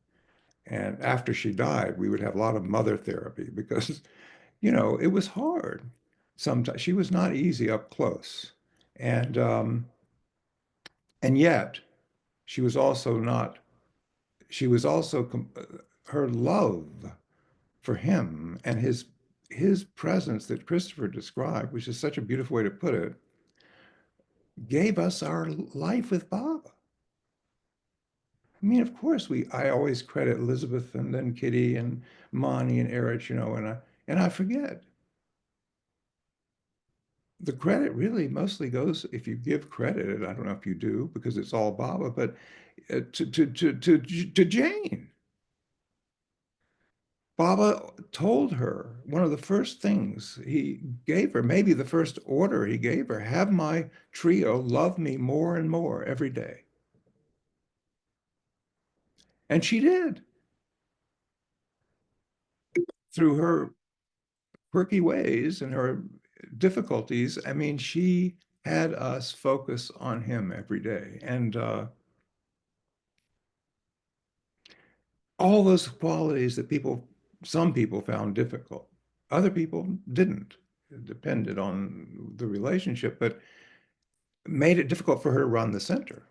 And after she died, we would have a lot of mother therapy because, it was hard. Sometimes she was not easy up close. And yet she was also not, she was also, her love for him and his presence that Christopher described, which is such a beautiful way to put it, gave us our life with Bob. I mean, of course, I always credit Elizabeth and then Kitty and Monty and Erich, and I forget. The credit really mostly goes, if you give credit, I don't know if you do because it's all Baba, but to Jane. Baba told her one of the first things he gave her, maybe the first order he gave her, have my trio love me more and more every day. And she did through her quirky ways and her difficulties. I mean, she had us focus on him every day. And all those qualities that some people found difficult, other people didn't. It depended on the relationship, but made it difficult for her to run the center.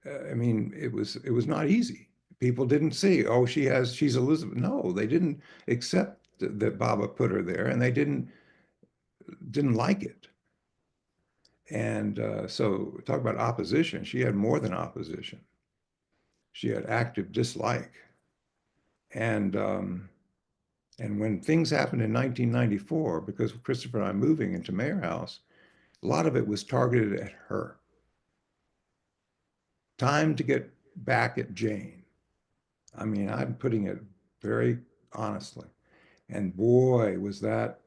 I mean, it was not easy. People didn't see, oh, she's Elizabeth. No, they didn't accept that Baba put her there, and they didn't like it. And so talk about opposition. She had more than opposition. She had active dislike. And when things happened in 1994, because Christopher and I moving into Mayor House, a lot of it was targeted at her. Time to get back at Jane. I mean, I'm putting it very honestly. And boy, was that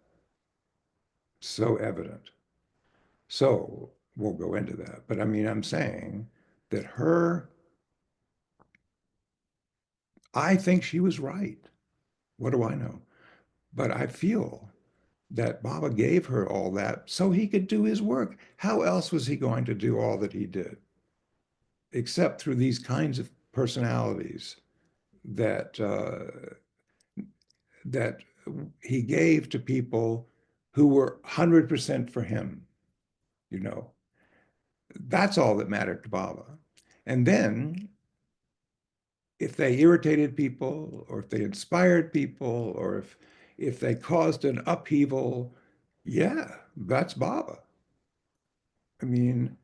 so evident. So we'll go into that. But I mean, I'm saying that I think she was right. What do I know? But I feel that Baba gave her all that so he could do his work. How else was he going to do all that he did? Except through these kinds of personalities that that he gave to people who were 100% for him, you know. That's all that mattered to Baba. And then if they irritated people, or if they inspired people, or if they caused an upheaval, yeah, that's Baba. I mean,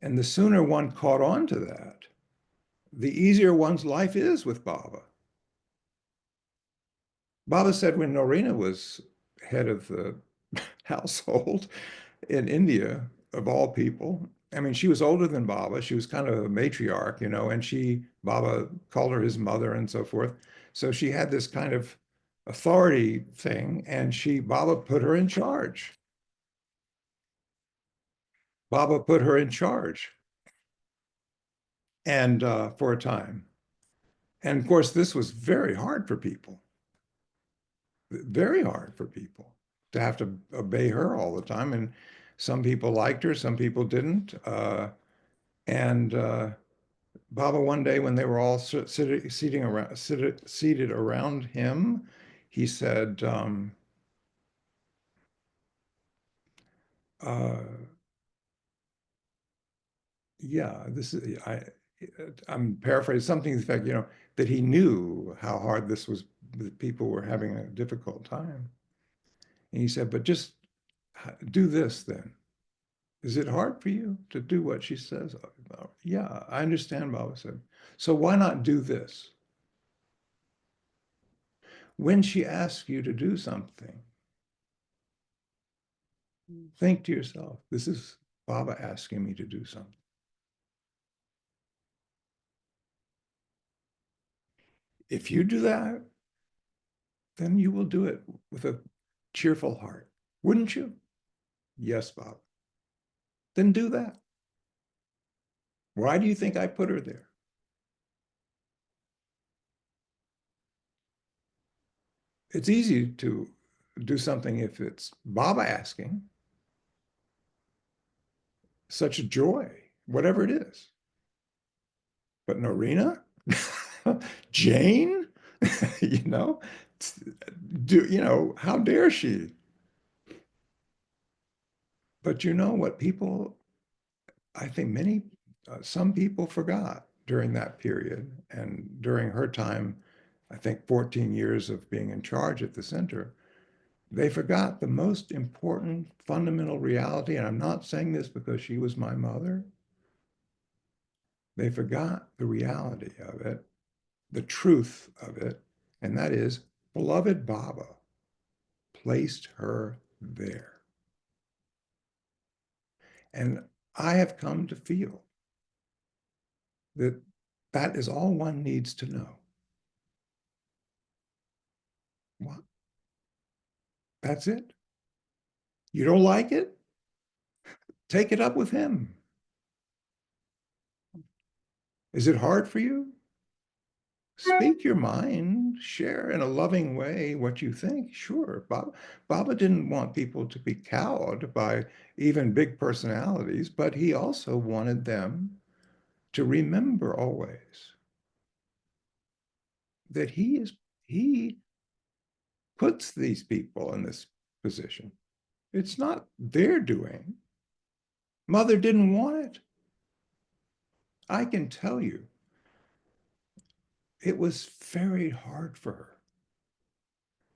and the sooner one caught on to that, the easier one's life is with Baba. Baba said when Norina was head of the household in India, of all people, I mean, she was older than Baba. She was kind of a matriarch, you know, and Baba called her his mother and so forth. So she had this kind of authority thing, and Baba put her in charge. Baba put her in charge, and for a time. And of course, this was very hard for people, very hard for people to have to obey her all the time. And some people liked her, some people didn't. And Baba, one day when they were all seated around him, he said, uh, yeah, I'm paraphrasing something to the effect, you know, that he knew how hard this was, that people were having a difficult time. And he said, but just do this then. Is it hard for you to do what she says? Yeah, I understand, Baba said. So why not do this? When she asks you to do something, think to yourself, this is Baba asking me to do something. If you do that, then you will do it with a cheerful heart, wouldn't you? Yes, Baba. Then do that. Why do you think I put her there? It's easy to do something if it's Baba asking. Such a joy, whatever it is. But Norina, Jane, you know, how dare she? But you know what I think some people forgot during that period and during her time, I think 14 years of being in charge at the center, they forgot the most important fundamental reality. And I'm not saying this because she was my mother. They forgot the reality of it, the truth of it, and that is beloved Baba placed her there. And I have come to feel that that is all one needs to know. That's it. You don't like it? Take it up with him. Is it hard for you? Speak your mind, share in a loving way what you think. Sure, Baba didn't want people to be cowed by even big personalities, but he also wanted them to remember always that he puts these people in this position. It's not their doing. Mother didn't want it. I can tell you, it was very hard for her.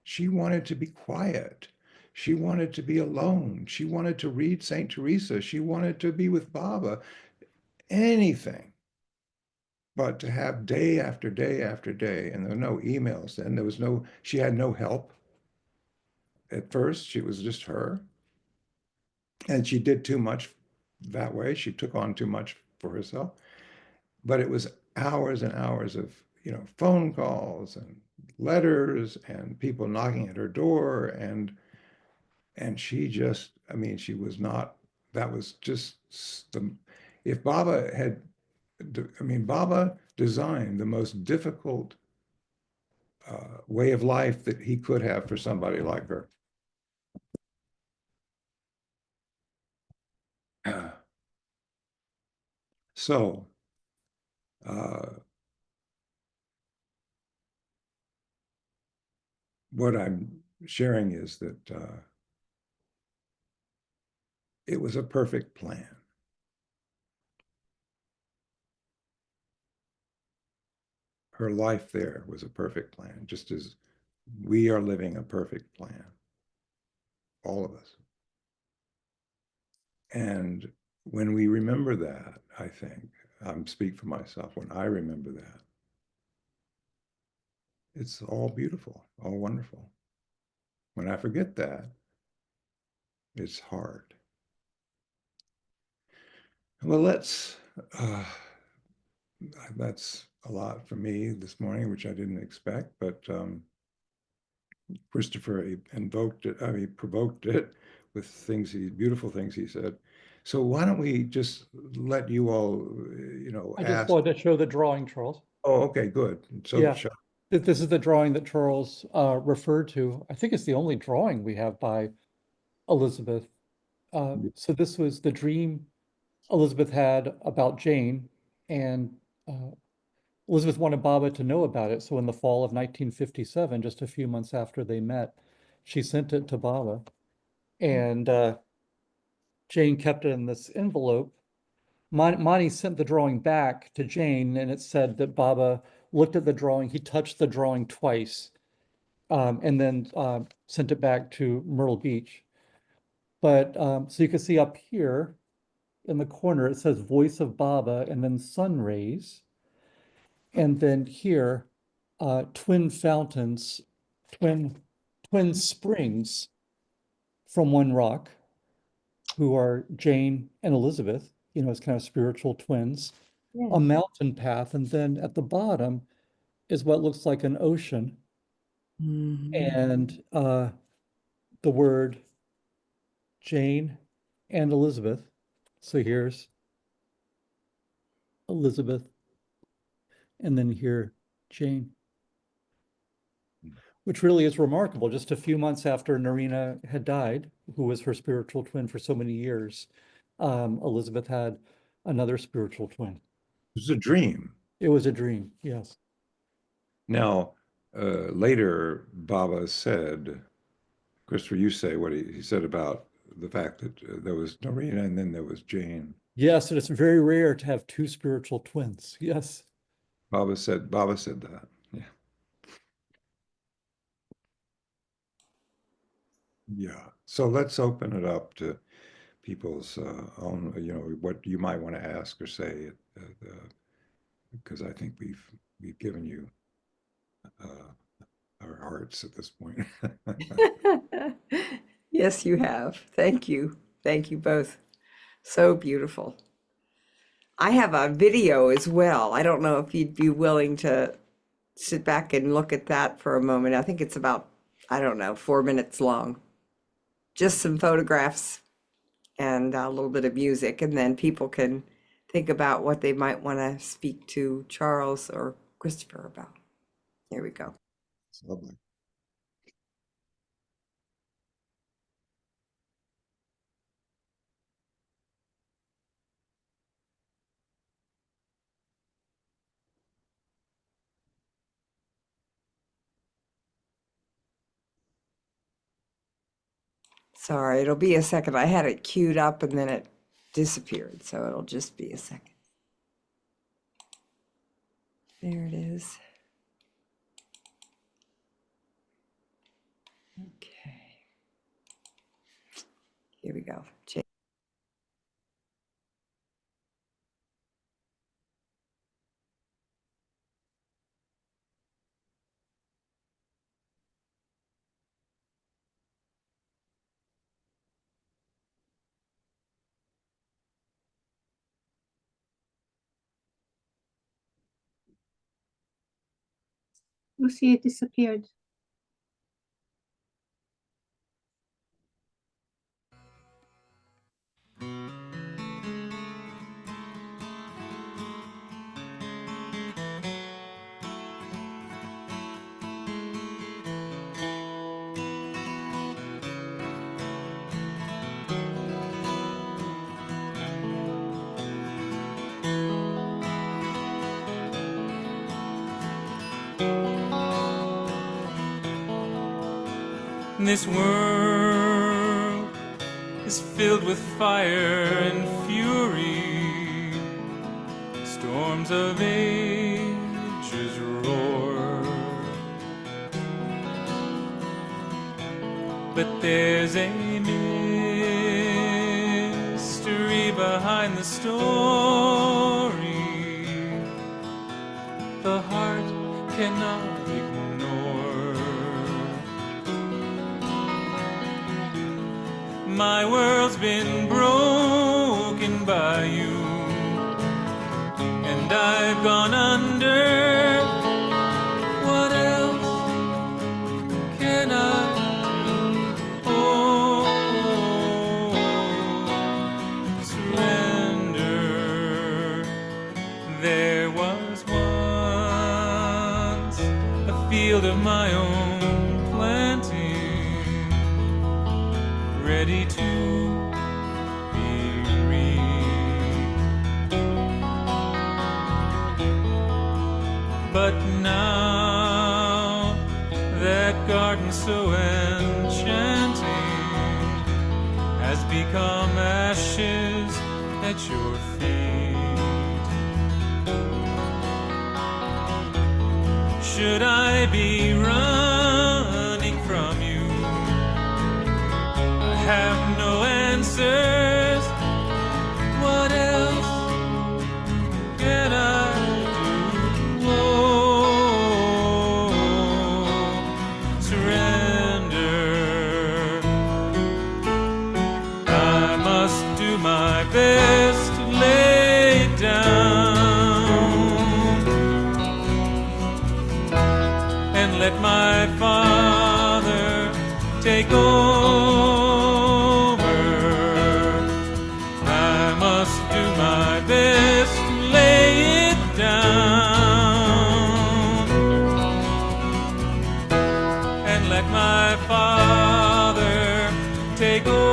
She wanted to be quiet. She wanted to be alone. She wanted to read St. Teresa. She wanted to be with Baba. Anything but to have day after day after day. And there were no emails then. There was no, she had no help. At first, she was just her. And she did too much that way. She took on too much for herself. But it was hours and hours of, phone calls and letters and people knocking at her door, and she just, I mean, she was not, that was just the, if Baba had, I mean, Baba designed the most difficult way of life that he could have for somebody like her. So, what I'm sharing is that it was a perfect plan. Her life there was a perfect plan, just as we are living a perfect plan, all of us. And when we remember that, I think, speak for myself, when I remember that, it's all beautiful, all wonderful. When I forget that, it's hard. Well, that's a lot for me this morning, which I didn't expect, but Christopher provoked it with beautiful things he said. So why don't we just let you all, I just ask. wanted to show the drawing, Charles. Oh, okay, good. So Yeah. This is the drawing that Charles referred to. I think it's the only drawing we have by Elizabeth. So this was the dream Elizabeth had about Jane, and Elizabeth wanted Baba to know about it. So in the fall of 1957, just a few months after they met, she sent it to Baba, and Jane kept it in this envelope. Monty sent the drawing back to Jane, and it said that Baba looked at the drawing, he touched the drawing twice, and then sent it back to Myrtle Beach. But so you can see up here in the corner, it says voice of Baba and then sun rays. And then here, twin fountains, twin springs from one rock, who are Jane and Elizabeth, as kind of spiritual twins. A mountain path, and then at the bottom is what looks like an ocean, and the word Jane and Elizabeth. So here's Elizabeth, and then here Jane, which really is remarkable. Just a few months after Narina had died, who was her spiritual twin for so many years, Elizabeth had another spiritual twin. It was a dream. It was a dream, yes. Now, later, Baba said, Christopher, you say what he said about the fact that there was Norina and then there was Jane. Yes, and it's very rare to have two spiritual twins. Yes. Baba said that. Yeah. Yeah. So let's open it up to people's own, what you might want to ask or say, because I think we've given you our hearts at this point. Yes, you have. Thank you. Thank you both. So beautiful. I have a video as well. I don't know if you'd be willing to sit back and look at that for a moment. I think it's about, I don't know, 4 minutes long. just some photographs and a little bit of music, and then people can think about what they might want to speak to Charles or Christopher about. Here we go. It's lovely. Sorry, it'll be a second. I had it queued up and then it disappeared, so it'll just be a second. There it is. Okay. Here we go. Lucy, it disappeared. This world is filled with fire and fury. Storms of ages roar. But there's a mystery behind the story the heart cannot ignore. My world's been broken by you, and I've gone under. What else can I do? Oh, surrender. There was once a field of my own planting, ready to be reaped. But now that garden so enchanting has become ashes at your feet. Should I be running from you? Have no answers. What else can I do? Oh, surrender. I must do my best to lay it down and let my Father take over. Best lay it down and let my Father take over.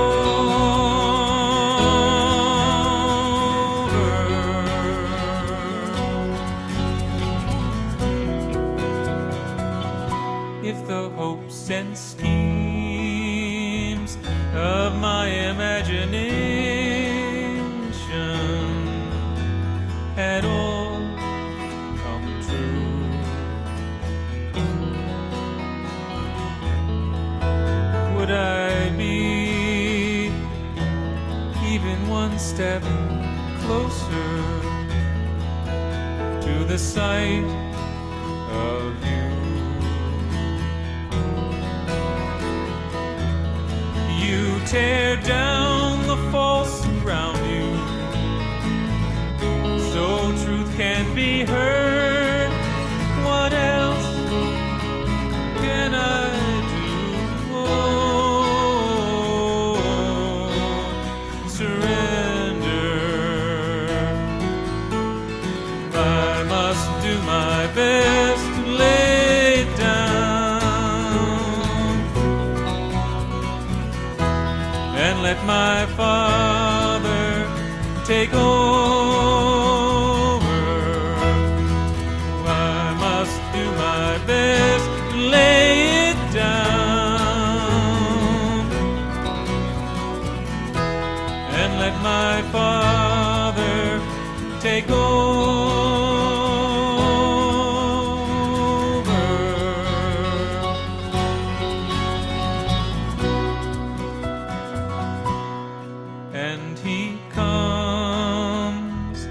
If the hopes and schemes of my imagination had all come true, would I be even one step closer to the sight of you? You tear down the false around you, so truth can be heard. What else can I do? Oh, let my Father take over. I must do my best to lay it down and let my Father take over. And he comes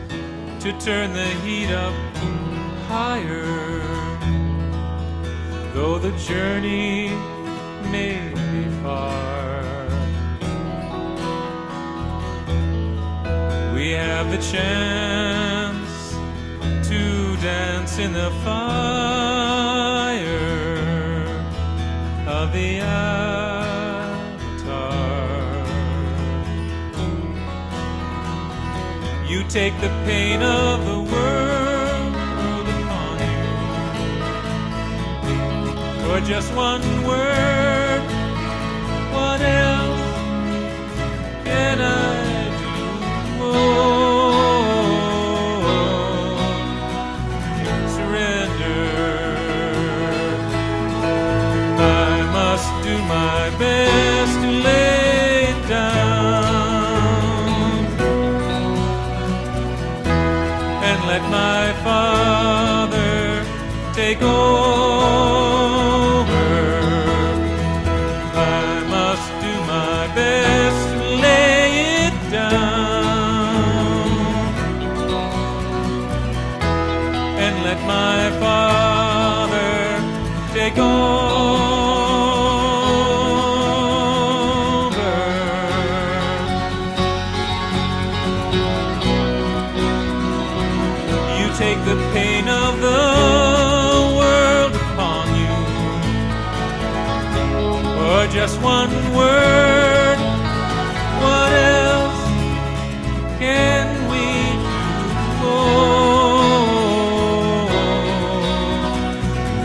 to turn the heat up higher, though the journey may be far. We have the chance to dance in the fire of the avatar. You take the pain of the world upon you for just one word. What else can I do? Surrender. I must do my best to lay it down and let my Father take over. I must do my best to lay it down and let my Father take over. You take the pain of the world upon you for just one word. What else can we do?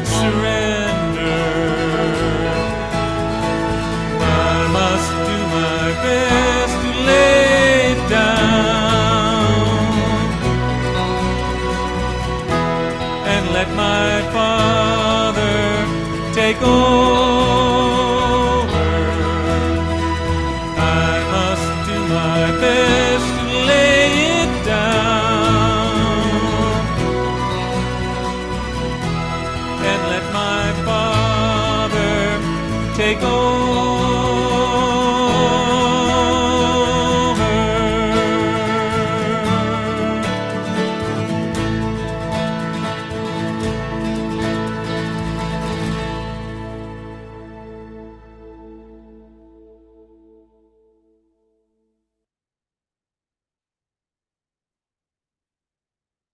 Surrender. I must do my best to lay it down and let my Father take over. I must do my best to lay it down and let my Father take over.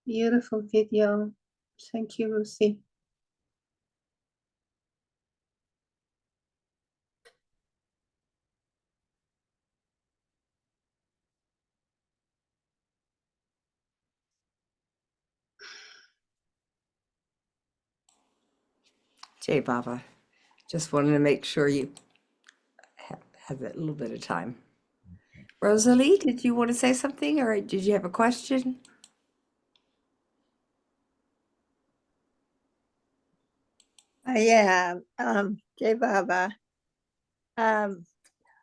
Beautiful video. Thank you, Ruthie. Jay Baba, just wanted to make sure you have that little bit of time. Rosalie, did you want to say something or did you have a question? Yeah, Jay Baba. I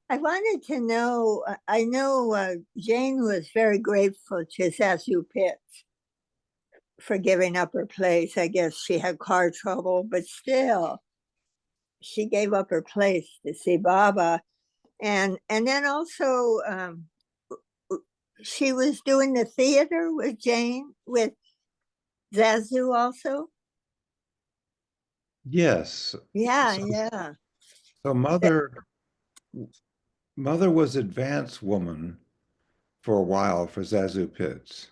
wanted to know, I know Jane was very grateful to Zazu Pitts for giving up her place. I guess she had car trouble, but still, she gave up her place to see Baba. And then also, she was doing the theater with Jane, with Zazu also. Yes. Yeah, So, yeah. so Mother was advance woman for a while for Zazu Pitts.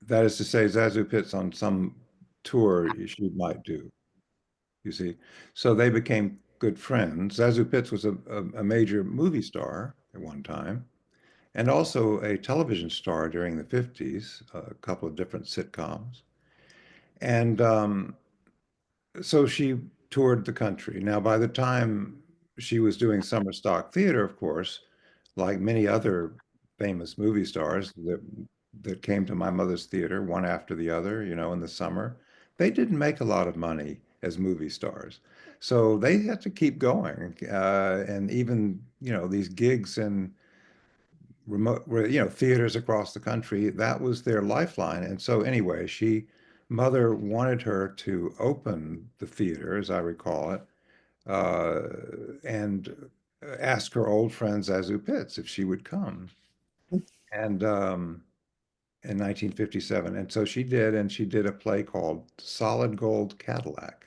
That is to say, Zazu Pitts on some tour she might do, you see. So they became good friends. Zazu Pitts was a major movie star at one time, and also a television star during the 50s, a couple of different sitcoms. And so she toured the country. Now, by the time she was doing summer stock theater, of course, like many other famous movie stars that came to my mother's theater one after the other, you know, in the summer, they didn't make a lot of money as movie stars. So they had to keep going. And even, you know, these gigs in remote, you know, theaters across the country, that was their lifeline. And so anyway, mother wanted her to open the theater, as I recall it, and ask her old friend Zazu Pitts if she would come. And in 1957. And so she did, and she did a play called Solid Gold Cadillac.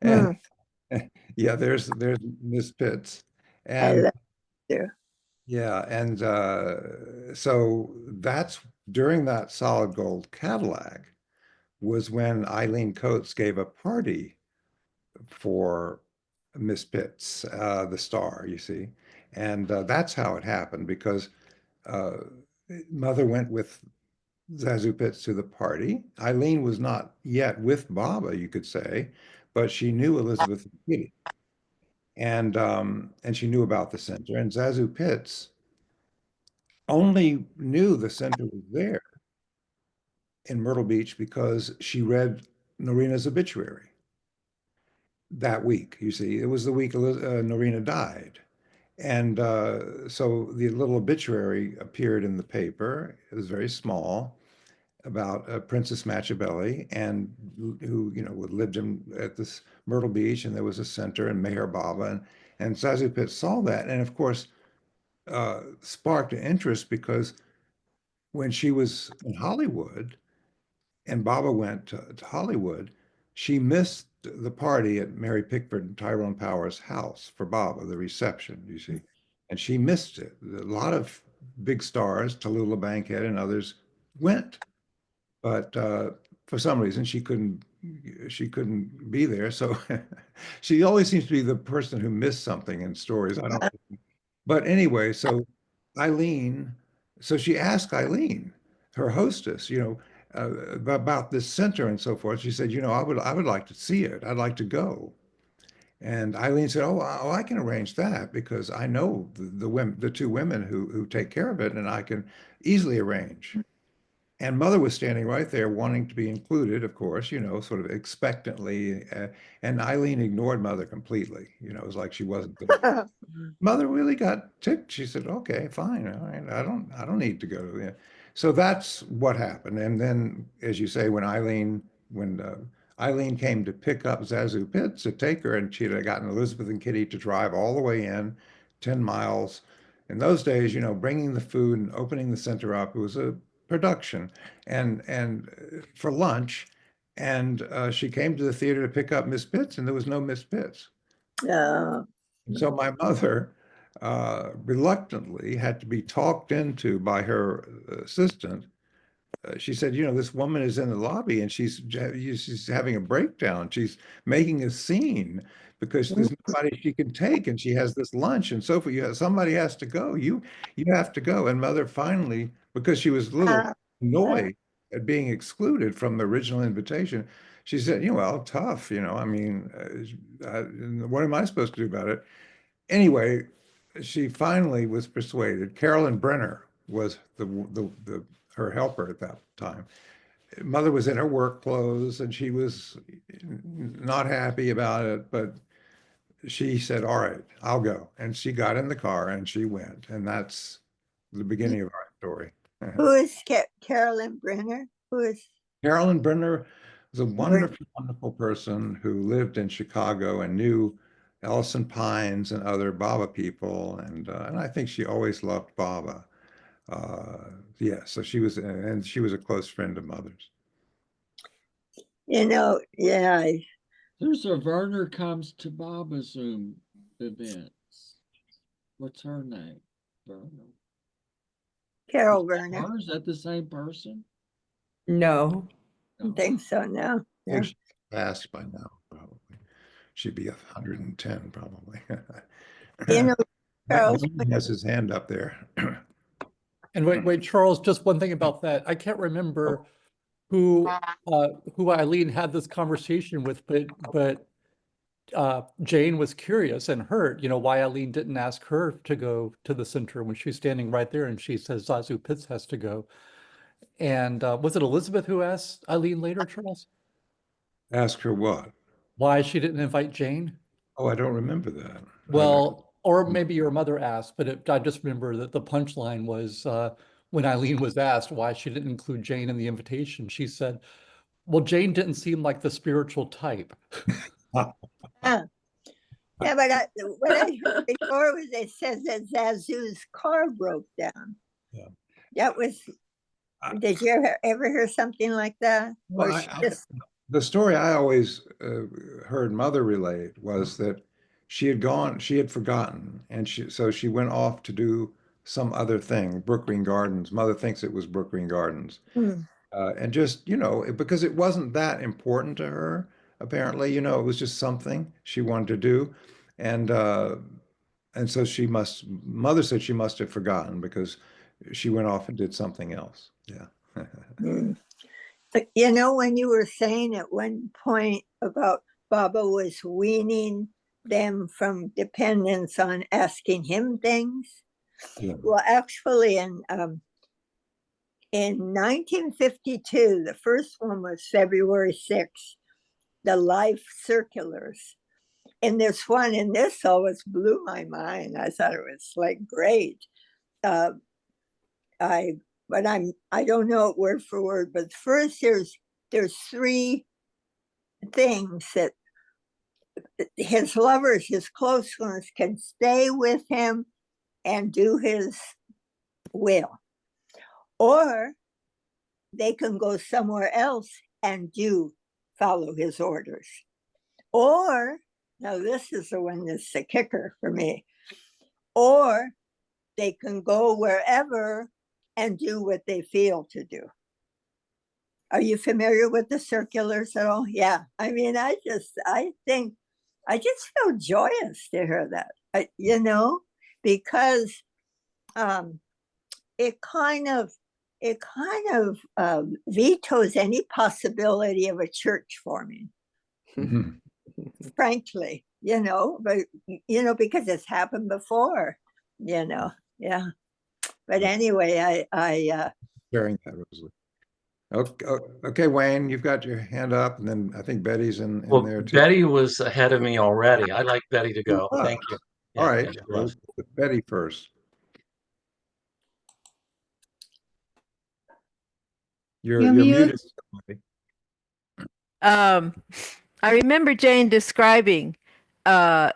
And Hmm, yeah, there's Miss Pitts. I And love you. yeah, and so that's during that Solid Gold Cadillac was when Eileen Coates gave a party for Miss Pitts, the star, you see. And that's how it happened because uh, Mother went with Zazu Pitts to the party. Eileen was not yet with Baba, you could say, but she knew Elizabeth and Kitty, and she knew about the center. And Zazu Pitts only knew the center was there in Myrtle Beach because she read Norina's obituary that week. You see, it was the week Norina died. And so the little obituary appeared in the paper. It was very small about Princess Machiavelli and who, you know, lived at this Myrtle Beach, and there was a center in Meher Baba. And Zazu Pitts saw that, and of course, sparked an interest because when she was in Hollywood and Baba went to Hollywood, she missed the party at Mary Pickford and Tyrone Power's house for Baba, the reception, you see. And she missed it. A lot of big stars, Tallulah Bankhead and others, went, but for some reason she couldn't be there. So she always seems to be the person who missed something in stories. I don't. But anyway, so Eileen, so she asked Eileen, her hostess, you know, about this center and so forth. She said, you know, I would like to see it. I'd like to go. And Eileen said, oh, I can arrange that because I know the women, the two women who take care of it, and I can easily arrange. And Mother was standing right there wanting to be included, of course, you know, sort of expectantly. And Eileen ignored Mother completely. You know, it was like she wasn't there. Mother really got ticked. She said, okay, fine. All right. I don't need to go. Yeah. So that's what happened. And then, as you say, when Eileen came to pick up Zazu Pitts to take her, and she had gotten Elizabeth and Kitty to drive all the way in, 10 miles. In those days, you know, bringing the food and opening the center up, it was a production. And for lunch, and she came to the theater to pick up Miss Pitts, and there was no Miss Pitts. Oh, And so my mother reluctantly had to be talked into by her assistant. She said, you know, this woman is in the lobby and she's having a breakdown. She's making a scene because there's nobody she can take, and she has this lunch and so forth. Somebody has to go. You have to go. And Mother finally, because she was a little annoyed at being excluded from the original invitation, she said, you know, well, tough, you know, I mean, what am I supposed to do about it? Anyway, she finally was persuaded. Carolyn Brenner was her helper at that time. Mother was in her work clothes and she was not happy about it, but she said, all right, I'll go. And she got in the car and she went. And that's the beginning of our story. who is Carolyn Brenner? Who is? Carolyn Brenner was a wonderful, wonderful person who lived in Chicago and knew Ellison Pines and other Baba people. And I think she always loved Baba. Yeah, so she was a close friend of Mother's. You know, yeah. There's a Werner comes to Baba Zoom events. What's her name? Werner. Carol Werner. Is that the same person? No. I don't think so now. I Yeah. think she's passed by now, probably. She'd be 110, probably. You know, Charles, He has his hand up there. And wait, Charles, just one thing about that. I can't remember who Eileen had this conversation with, but Jane was curious and hurt, why Eileen didn't ask her to go to the center when she's standing right there and she says Zazu Pitts has to go. And was it Elizabeth who asked Eileen later, Charles? Ask her what? Why she didn't invite Jane? Oh, I don't remember that. Well, or maybe your mother asked, but I just remember that the punchline was when Eileen was asked why she didn't include Jane in the invitation, she said, well, Jane didn't seem like the spiritual type. Yeah, yeah, but what I heard before was it says that Zazu's car broke down. Yeah. That was, I- did you ever hear something like that? Well, Or she just, the story I always heard mother relate was that she had forgotten, and so she went off to do some other thing, Brook Green Gardens. Mother thinks it was Brook Green Gardens. Hmm. And just, because it wasn't that important to her, apparently, it was just something she wanted to do. And so mother said she must have forgotten because she went off and did something else. Yeah. Hmm. But when you were saying at one point about Baba was weaning them from dependence on asking him things. Yeah. Well, actually, in 1952, the first one was February 6th, the Life Circulars. And this always blew my mind. I thought it was like great. Uh, I don't know it word for word, but first there's three things that his lovers, his close ones, can stay with him and do his will, or they can go somewhere else and follow his orders. Or, now this is the one that's the kicker for me, or they can go wherever and do what they feel to do. Are you familiar with the circulars at all? Yeah. I mean, I just feel joyous to hear that, because it kind of vetoes any possibility of a church forming, Mhm. frankly, but because it's happened before, yeah. But anyway, I Sharing that, Rosalie. Okay, okay, Wayne, you've got your hand up, and then I think Betty's in Well, there too. Betty was ahead of me already. I'd like Betty to go. Ah, Thank you. all Yeah, right, yeah, she well, was. Betty first. You're You're muted. mute. I remember Jane describing uh,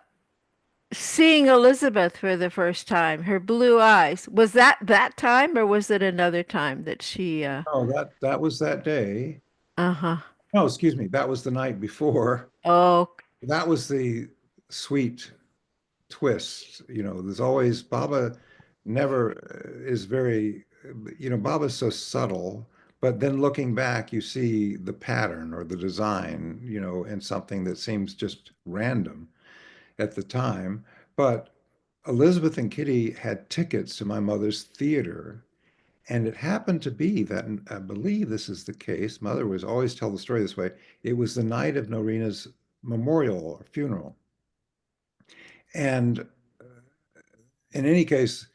seeing Elizabeth for the first time, her blue eyes. Was that time or was it another time that she Oh, that was that day. uh-huh. No, excuse me, that was the night before. Oh, That was the sweet twist. There's always Baba never is very, Baba's so subtle, but then looking back, you see the pattern or the design, in something that seems just random at the time. But Elizabeth and Kitty had tickets to my mother's theater. And it happened to be that, and I believe this is the case, mother was always tell the story this way. It was the night of Norina's memorial or funeral. And in any case,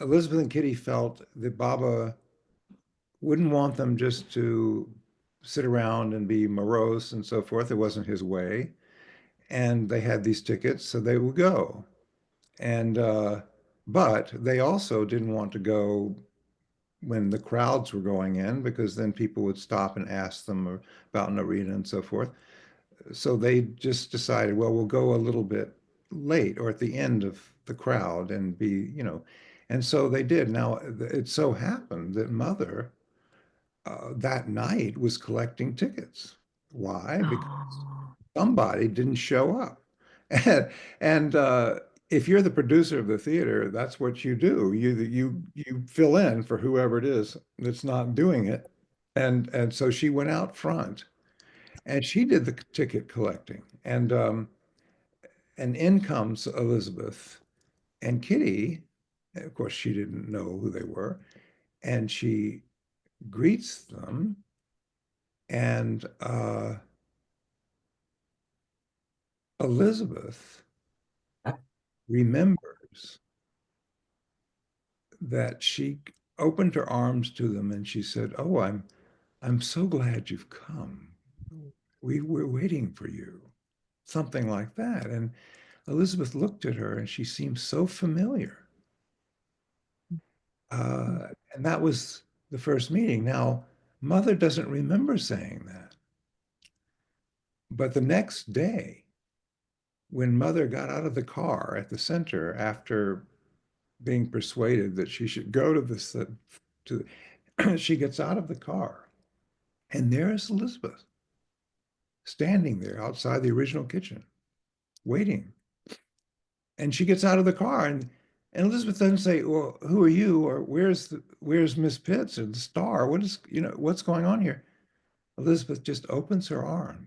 Elizabeth and Kitty felt that Baba wouldn't want them just to sit around and be morose and so forth. It wasn't his way. And they had these tickets, so they would go. And but they also didn't want to go when the crowds were going in because then people would stop and ask them about Norina and so forth. So they just decided, well, we'll go a little bit late or at the end of the crowd and and so they did. Now, it so happened that Mother that night was collecting tickets. Why? Because Oh. somebody didn't show up. And if you're the producer of the theater, that's what you do. You fill in for whoever it is that's not doing it. And so she went out front and she did the ticket collecting. And in comes Elizabeth and Kitty. And of course, she didn't know who they were. And she greets them. And Elizabeth remembers that she opened her arms to them and she said, "Oh, I'm so glad you've come. We're waiting for you." Something like that. And Elizabeth looked at her and she seemed so familiar. And that was the first meeting. Now, Mother doesn't remember saying that. But the next day, when Mother got out of the car at the center after being persuaded that she should go to this, she gets out of the car, and there's Elizabeth standing there outside the original kitchen, waiting. And she gets out of the car, and Elizabeth doesn't say, "Well, who are you?" or "Where's Miss Pitts?" or the star. What is, what's going on here? Elizabeth just opens her arms.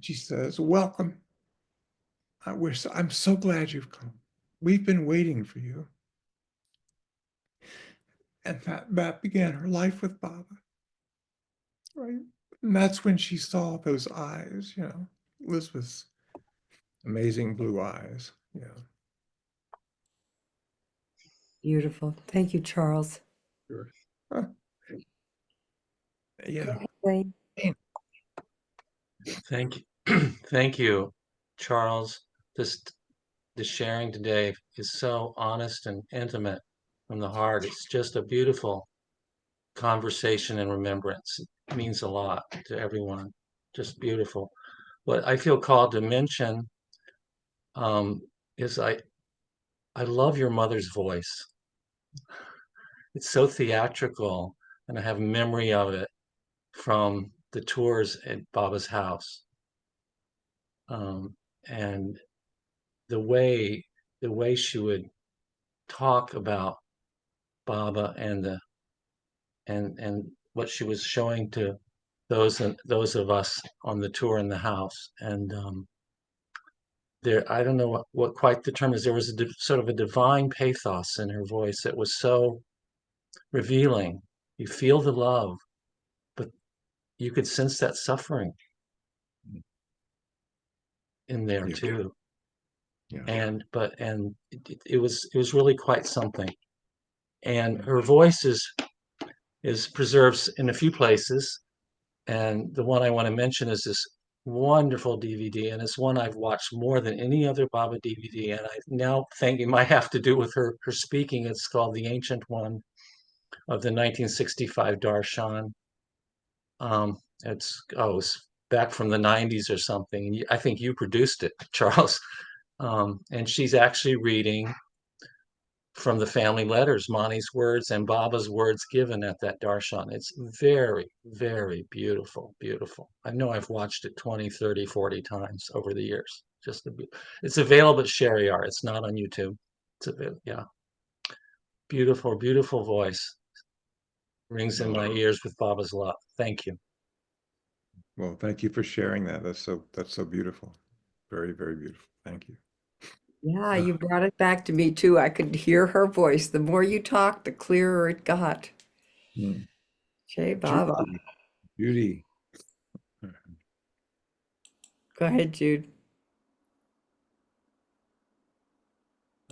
She says, "Welcome. I'm so glad you've come. We've been waiting for you." And that began her life with Baba, right? And that's when she saw those eyes, Elizabeth's amazing blue eyes. Yeah. Beautiful. Thank you, Charles. Sure. Huh. Yeah. Wayne. Thank you. Thank you, Charles. The sharing today is so honest and intimate from the heart. It's just a beautiful conversation and remembrance. It means a lot to everyone. Just beautiful. What I feel called to mention is I love your mother's voice. It's so theatrical, and I have memory of it from the tours at Baba's house. And the way she would talk about Baba and what she was showing to those of us on the tour in the house. And there, I don't know what quite the term is. There was sort of a divine pathos in her voice that was so revealing. You feel the love, but you could sense that suffering in there too. Yeah. And it was really quite something. And her voice is preserved in a few places. And the one I want to mention is this wonderful DVD, and it's one I've watched more than any other Baba DVD. And I now think it might have to do with her speaking. It's called The Ancient One of the 1965 Darshan. It's back from the 90s or something. I think you produced it, Charles. And she's actually reading from the family letters, Mani's words and Baba's words given at that darshan. It's very, very beautiful, beautiful. I know I've watched it 20, 30, 40 times over the years. It's available at Shariar. It's not on YouTube. It's available, yeah. Beautiful, beautiful voice. Rings in my ears with Baba's love. Thank you. Well, thank you for sharing that. That's so beautiful. Very, very beautiful. Thank you. Yeah, you brought it back to me too. I could hear her voice. The more you talked, the clearer it got. Hmm. Jai Baba. Judy. Go ahead, Jude.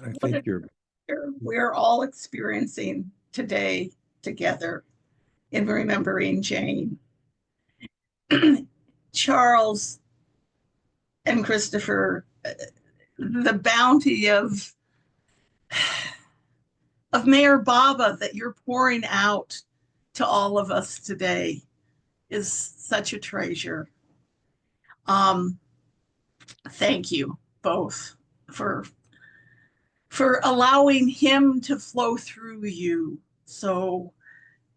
I think we're all experiencing today together in remembering Jane. Charles and Christopher, the bounty of Mayor Baba that you're pouring out to all of us today is such a treasure. Thank you both for allowing him to flow through you so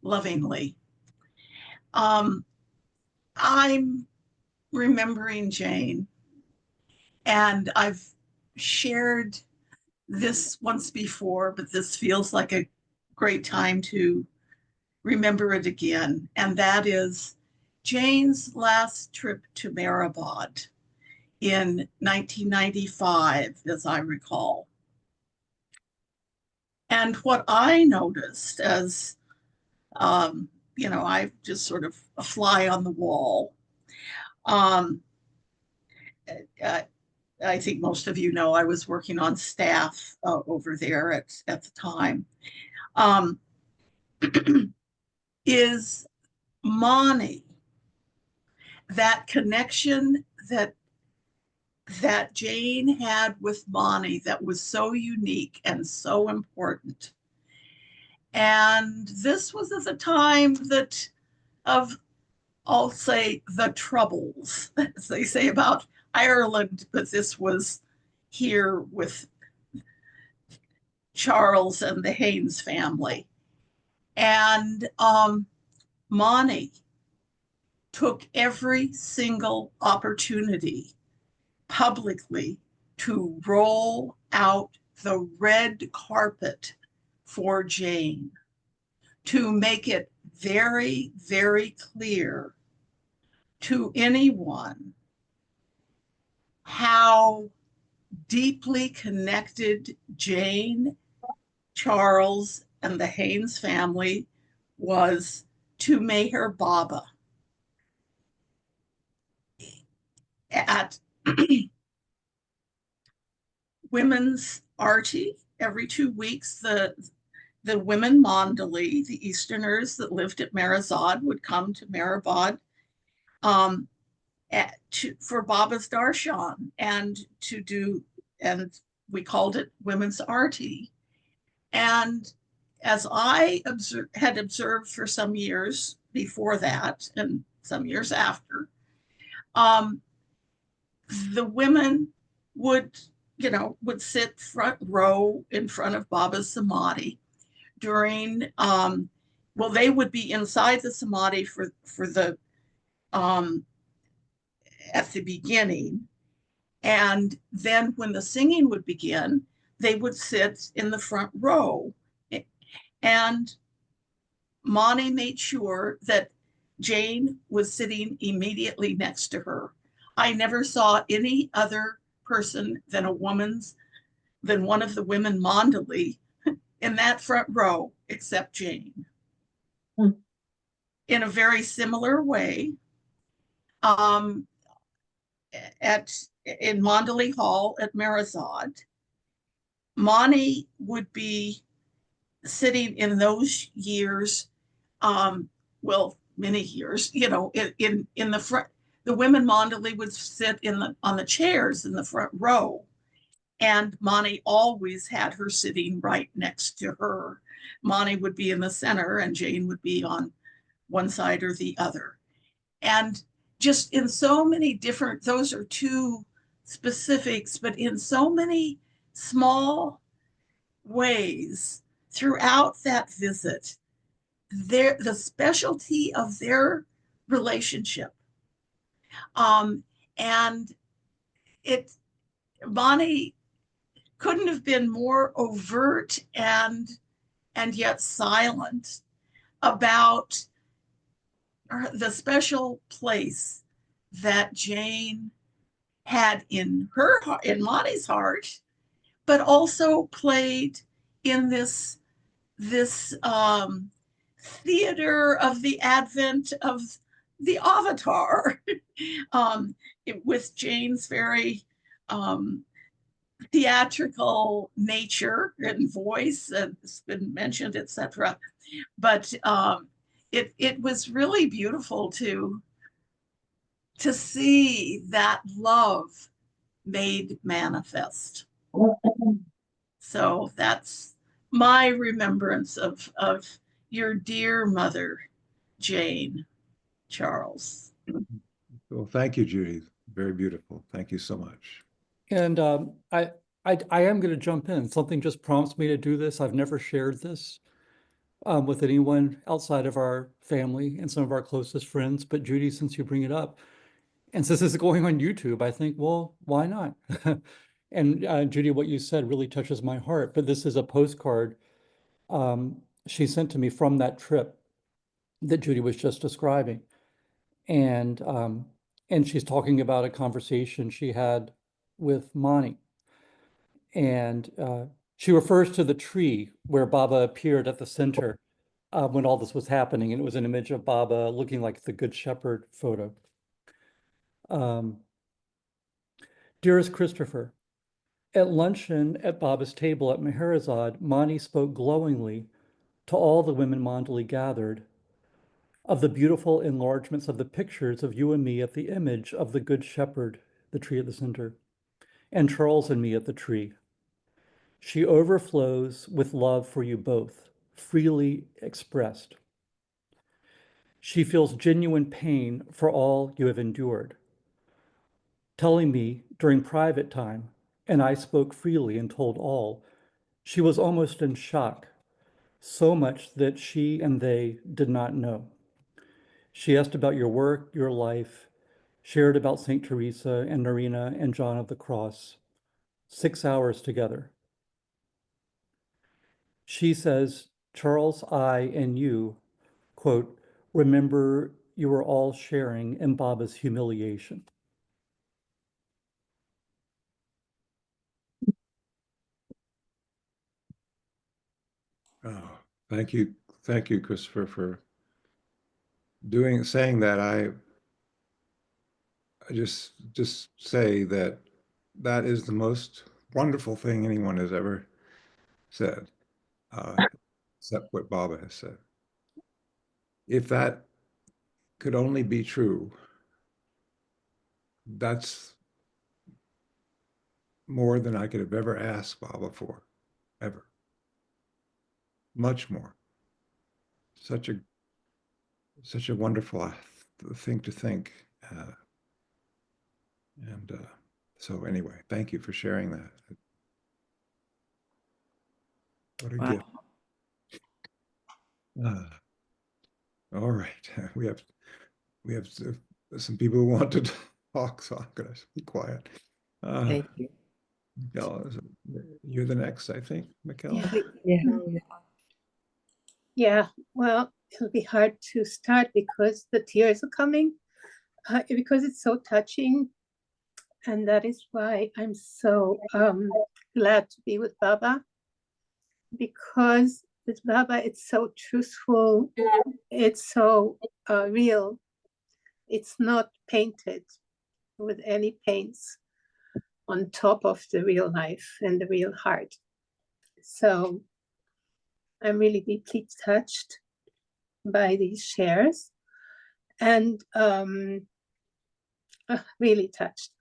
lovingly. I'm remembering Jane, and I've shared this once before, but this feels like a great time to remember it again. And that is Jane's last trip to Mehrabad in 1995, as I recall. And what I noticed as, I just sort of a fly on the wall, I think most of you know I was working on staff over there at the time, is Monty, that connection that Jane had with Monty that was so unique and so important. And this was at the time that of, I'll say, the troubles, as they say about Ireland, but this was here with Charles and the Haynes family. And Monty took every single opportunity publicly to roll out the red carpet for Jane, to make it very, very clear to anyone how deeply connected Jane, Charles, and the Haynes family was to Meher Baba. At Women's Arty, every 2 weeks, the women Mandali, the Easterners that lived at Merazad, would come to Mehrabad for Baba's Darshan and we called it Women's Arty. And as I had observed for some years before that and some years after, the women would sit front row in front of Baba's Samadhi during, they would be inside the Samadhi for the, at the beginning. And then when the singing would begin, they would sit in the front row. And Monty made sure that Jane was sitting immediately next to her. I never saw any other person than one of the women Mandali in that front row except Jane. In a very similar way, in Mandali Hall at Merazad, Monty would be sitting in those years, many years, in the front. The women Mandali would sit on the chairs in the front row, and Monty always had her sitting right next to her. Monty would be in the center, and Jane would be on one side or the other. And just in so many different, those are two specifics, but in so many small ways throughout that visit, the specialty of their relationship. And Bonnie couldn't have been more overt and yet silent about the special place that Jane had in Monty's heart, but also played in this theater of the advent of the avatar, with Jane's very theatrical nature and voice, it's been mentioned, etc. But it was really beautiful to see that love made manifest. So that's my remembrance of your dear mother, Jane, Charles. Well, thank you, Judy. Very beautiful. Thank you so much. And I am going to jump in. Something just prompts me to do this. I've never shared this with anyone outside of our family and some of our closest friends. But Judy, since you bring it up, and since this is going on YouTube, I think, well, why not? And Judy, what you said really touches my heart. But this is a postcard she sent to me from that trip that Judy was just describing. And she's talking about a conversation she had with Monty. And she refers to the tree where Baba appeared at the center when all this was happening. And it was an image of Baba looking like the Good Shepherd photo. Dearest Christopher, at luncheon at Baba's table at Meherazad, Mani spoke glowingly to all the women Mandali gathered of the beautiful enlargements of the pictures of you and me at the image of the Good Shepherd, the tree at the center, and Charles and me at the tree. She overflows with love for you both, freely expressed. She feels genuine pain for all you have endured, telling me during private time, and I spoke freely and told all, she was almost in shock, so much that she and they did not know. She asked about your work, your life, shared about St. Teresa and Narina and John of the Cross, 6 hours together. She says, Charles, I, and you, quote, remember you were all sharing in Baba's humiliation. Oh, thank you, Christopher, for saying that. I just say that that is the most wonderful thing anyone has ever said, except what Baba has said. If that could only be true, that's more than I could have ever asked Baba for, ever. Much more. Such a wonderful thing to think. So anyway, thank you for sharing that. What a Wow. gift. All right, we have some people who want to talk, so I'm going to be quiet. Thank you. Mikkel, you're the next, I think, Mikkel. Yeah. Yeah. Yeah, well, it'll be hard to start because the tears are coming, because it's so touching. And that is why I'm so glad to be with Baba, because with Baba, it's so truthful, it's so real. It's not painted with any paints on top of the real life and the real heart. So I'm really deeply touched by these shares and really touched.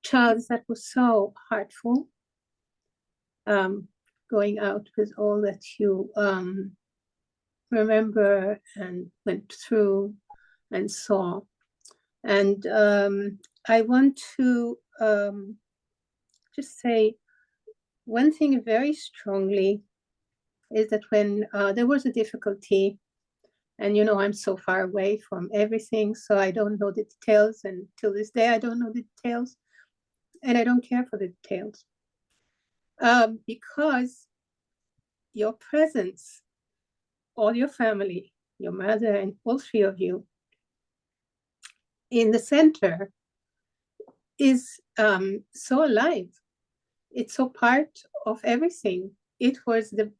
Charles, that was so heartful, going out with all that you remember and went through and saw. And I want to just say one thing very strongly is that when there was a difficulty, and you know, I'm so far away from everything, so I don't know the details, and till this day, I don't know the details, and I don't care for the details. Because your presence, all your family, your mother, and all three of you in the center is so alive. It's so part of everything. It was the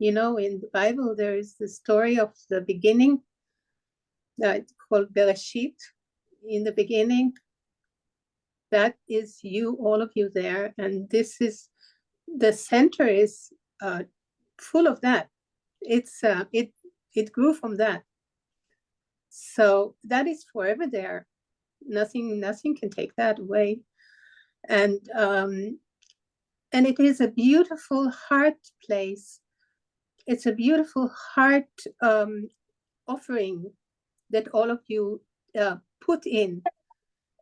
you know, in the Bible, there is the story of the beginning, called Bereshit, in the beginning. That is you, all of you there. And this is, the center is full of that. It's it grew from that. So that is forever there. Nothing can take that away. And it is a beautiful heart place. It's a beautiful heart offering that all of you put in,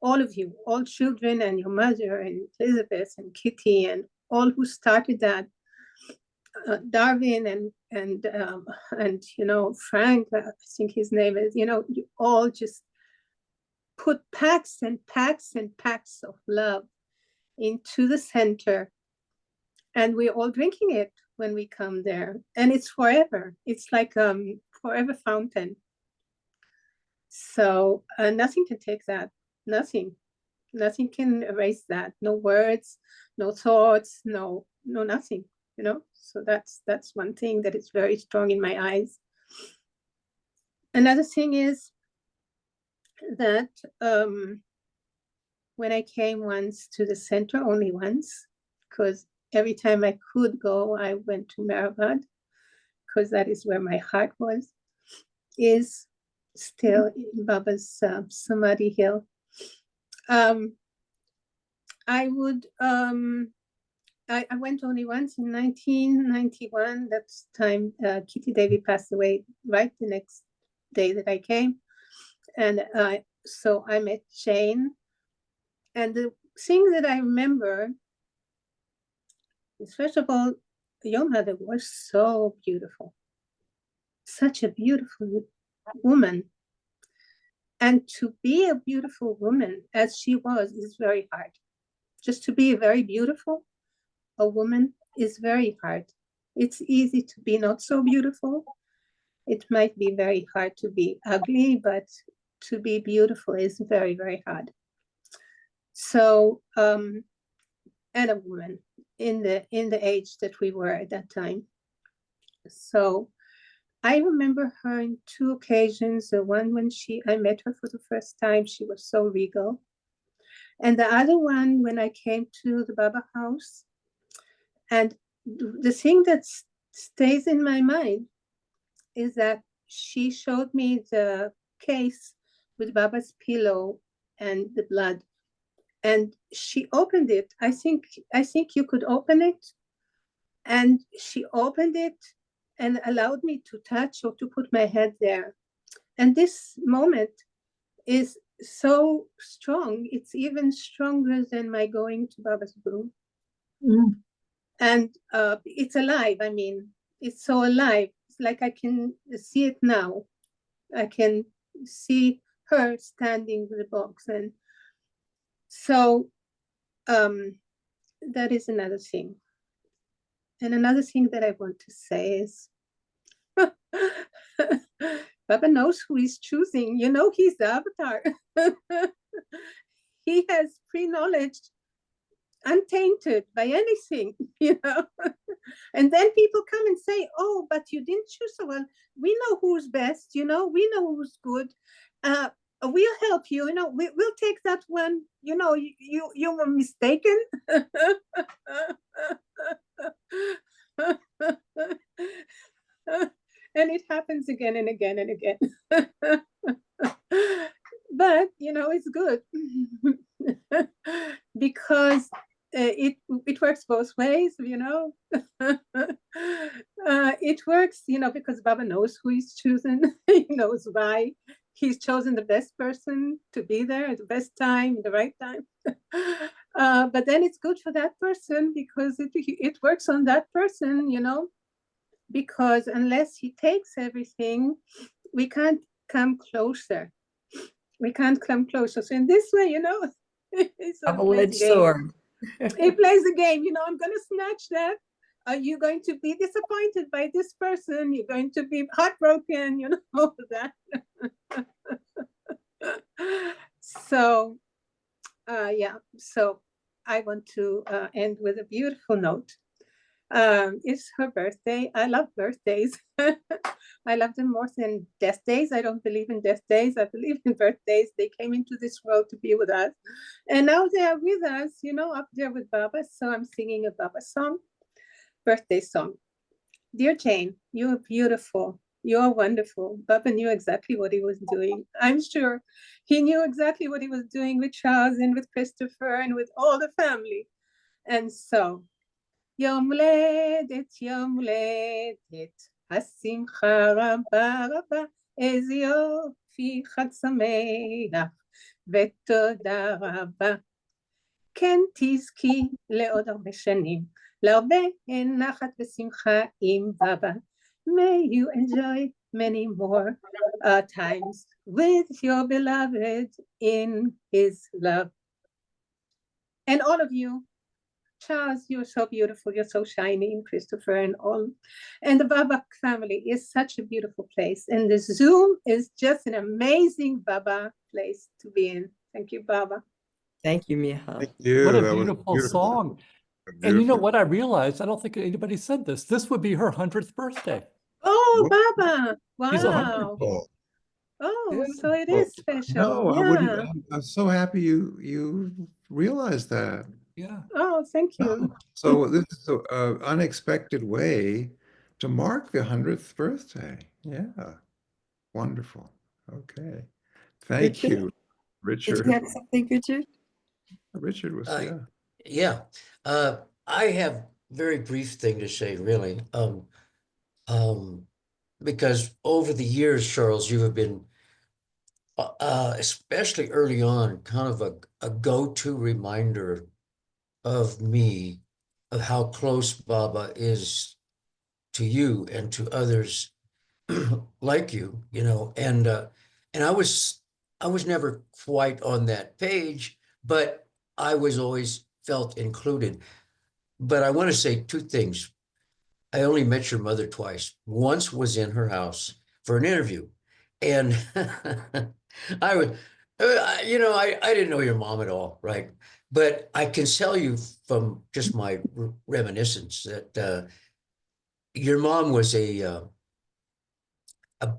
all of you, all children and your mother and Elizabeth and Kitty and all who started that, Darwin and you know, Frank, I think his name is, you know, you all just put packs and packs and packs of love into the center, and we're all drinking it when we come there, and it's forever. It's like forever fountain. So nothing can take that. Nothing can erase that. No words, no thoughts, no nothing, you know. So that's one thing that is very strong in my eyes. Another thing is that when I came once to the center, only once, because every time I could go, I went to Mehrabad, because that is where my heart was, is still in Baba's Samadhi Hill. I went only once in 1991. That's time Kitty Davy passed away right the next day that I came. And so I met Jane. And the thing that I remember is, first of all, your mother was so beautiful. Such a beautiful woman. And to be a beautiful woman as she was is very hard. Just to be very beautiful, a woman, is very hard. It's easy to be not so beautiful. It might be very hard to be ugly, but to be beautiful is very, very hard. So, and a woman in the age that we were at that time. So I remember her in two occasions. The one when I met her for the first time, she was so regal. And the other one when I came to the Baba house. And the thing that stays in my mind is that she showed me the case with Baba's pillow and the blood. And she opened it. I think you could open it. And she opened it and allowed me to touch or to put my head there. And this moment is so strong. It's even stronger than my going to Baba's room. Mm. And it's alive. I mean, it's so alive. It's like I can see it now. I can see her standing with the box. And so that is another thing. And another thing that I want to say is, Baba knows who he's choosing. You know, he's the avatar. He has pre-knowledge, untainted by anything, you know. And then people come and say, oh, but you didn't choose so well. We know who's best, you know, we know who's good. We'll help you, you know, we'll take that one, you know, you were mistaken. And it happens again and again and again. But, you know, it's good because it works both ways, you know. It works, you know, because Baba knows who he's chosen. He knows why he's chosen the best person to be there at the best time, the right time. But then it's good for that person because it works on that person, you know, because unless he takes everything, we can't come closer. We can't come closer. So in this way, you know, double-edged sword. He plays the game, you know, I'm going to snatch that. Are you going to be disappointed by this person? You're going to be heartbroken, you know, all that. So, yeah, so I want to end with a beautiful note. It's her birthday. I love birthdays. I love them more than death days. I don't believe in death days. I believe in birthdays. They came into this world to be with us. And now they are with us, you know, up there with Baba. So I'm singing a Baba song, birthday song. Dear Jane, you are beautiful. You are wonderful. Baba knew exactly what he was doing. I'm sure he knew exactly what he was doing with Charles and with Christopher and with all the family. And so, Yom Ledet, השמחה רבה רבה, איזה יופי, חג שמח ותודה רבה. כן תזכי לעוד הרבה שנים, להרבה נחת ושמחה עם בבא. May you enjoy many more times with your beloved in his love. And all of you, Charles, you're so beautiful, you're so shiny, and Christopher and all. And the Baba family is such a beautiful place. And the Zoom is just an amazing Baba place to be in. Thank you, Baba. Thank you, Miha. Thank you. What a That was beautiful song. And you know what I realized? I don't think anybody said this. This would be her 100th birthday. Oh, Baba. She's 100. Wow. Wonderful. Oh, Yeah. so it Well, is special. no, I wouldn't. Yeah. I'm so happy you realized that. Yeah. Oh, thank you. Oh, so this is an unexpected way to mark the 100th birthday. Yeah. Wonderful. Okay. Thank Richard, you, did you Richard. have something, Richard? Richard was, yeah. Yeah, I have very brief thing to say, really. Because over the years, Charles, you have been, especially early on, kind of a go-to reminder of me of how close Baba is to you and to others like you, and I was never quite on that page, but I was always felt included. But I want to say two things. I only met your mother twice. Once was in her house for an interview, and I would, I didn't know your mom at all, right? But I can tell you from just my reminiscence that your mom was a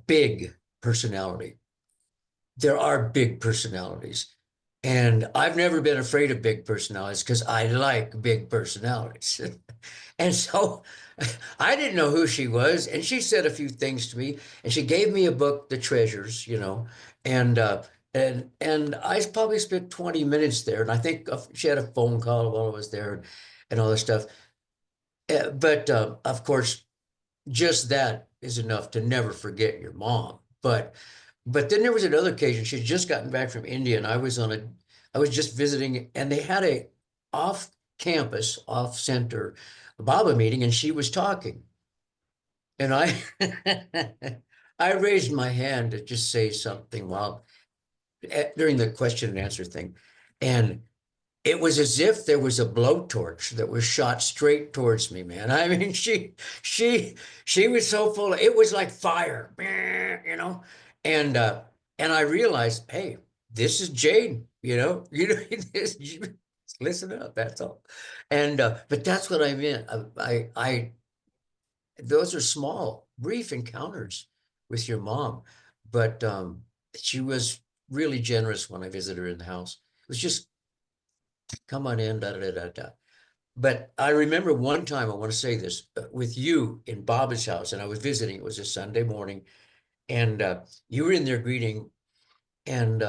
big personality. There are big personalities. And I've never been afraid of big personalities because I like big personalities. And so I didn't know who she was. And she said a few things to me. And she gave me a book, The Treasures, and I probably spent 20 minutes there. And I think she had a phone call while I was there and all this stuff. But of course, just that is enough to never forget your mom. But then there was another occasion. She'd just gotten back from India, and I was just visiting, and they had a off-campus, off-center Baba meeting, and she was talking, and I I raised my hand to just say something while during the question and answer thing, and it was as if there was a blowtorch that was shot straight towards me, man. I mean, she was so full it was like fire, and I realized, hey, this is Jane, this, listen up, that's all. And but that's what I meant. I those are small, brief encounters with your mom, but she was really generous when I visited her in the house. It was just come on in, da da da da da. But I remember one time, I want to say this, with you in Baba's house, and I was visiting. It was a Sunday morning, and you were in there greeting and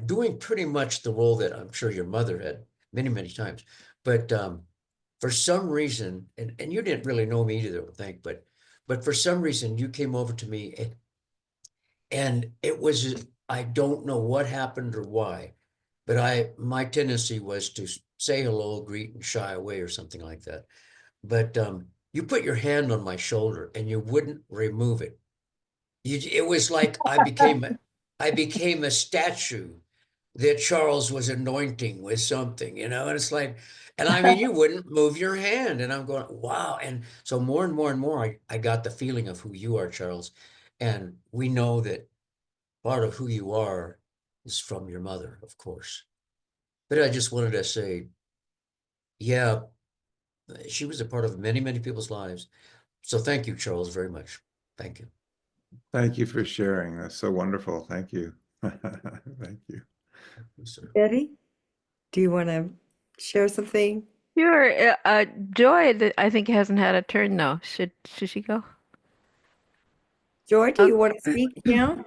doing pretty much the role that I'm sure your mother had many, many times. But for some reason, and you didn't really know me either, I don't think, but for some reason you came over to me, and it was, I don't know what happened or why, but my tendency was to say hello, greet, and shy away or something like that. But you put your hand on my shoulder and you wouldn't remove it. It was like I became a statue that Charles was anointing with something, and it's like, and I mean, you wouldn't move your hand, and I'm going, wow. And so more and more and more, I got the feeling of who you are, Charles, and we know that part of who you are is from your mother, of course. But I just wanted to say, yeah, she was a part of many, many people's lives. So thank you, Charles, very much. Thank you. Thank you for sharing. That's so wonderful. Thank you. Thank you. Betty, do you want to share something? Sure. Joy, I think hasn't had a turn though. Should she go? Joy, do you want to speak now?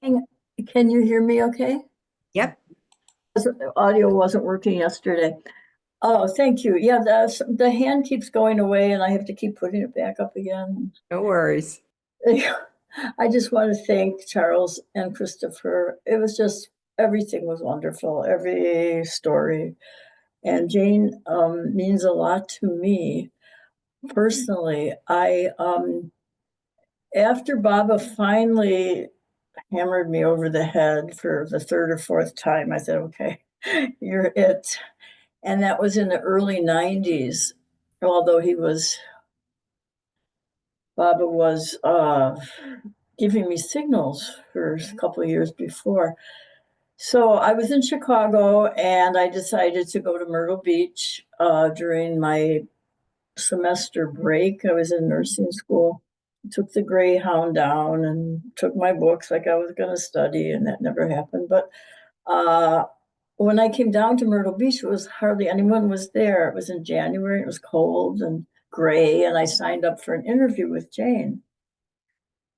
Can you hear me okay? Yep. The audio wasn't working yesterday. Oh, thank you. Yeah, the hand keeps going away and I have to keep putting it back up again. No worries. I just want to thank Charles and Christopher. It was just, everything was wonderful, every story. And Jane means a lot to me personally. After Baba finally hammered me over the head for the third or fourth time, I said, okay, you're it. And that was in the early 90s, although Baba was giving me signals for a couple of years before. So I was in Chicago and I decided to go to Myrtle Beach during my semester break. I was in nursing school. took the Greyhound down and took my books like I was going to study, and that never happened. But when I came down to Myrtle Beach, it was hardly anyone was there. It was in January. It was cold and gray, and I signed up for an interview with Jane.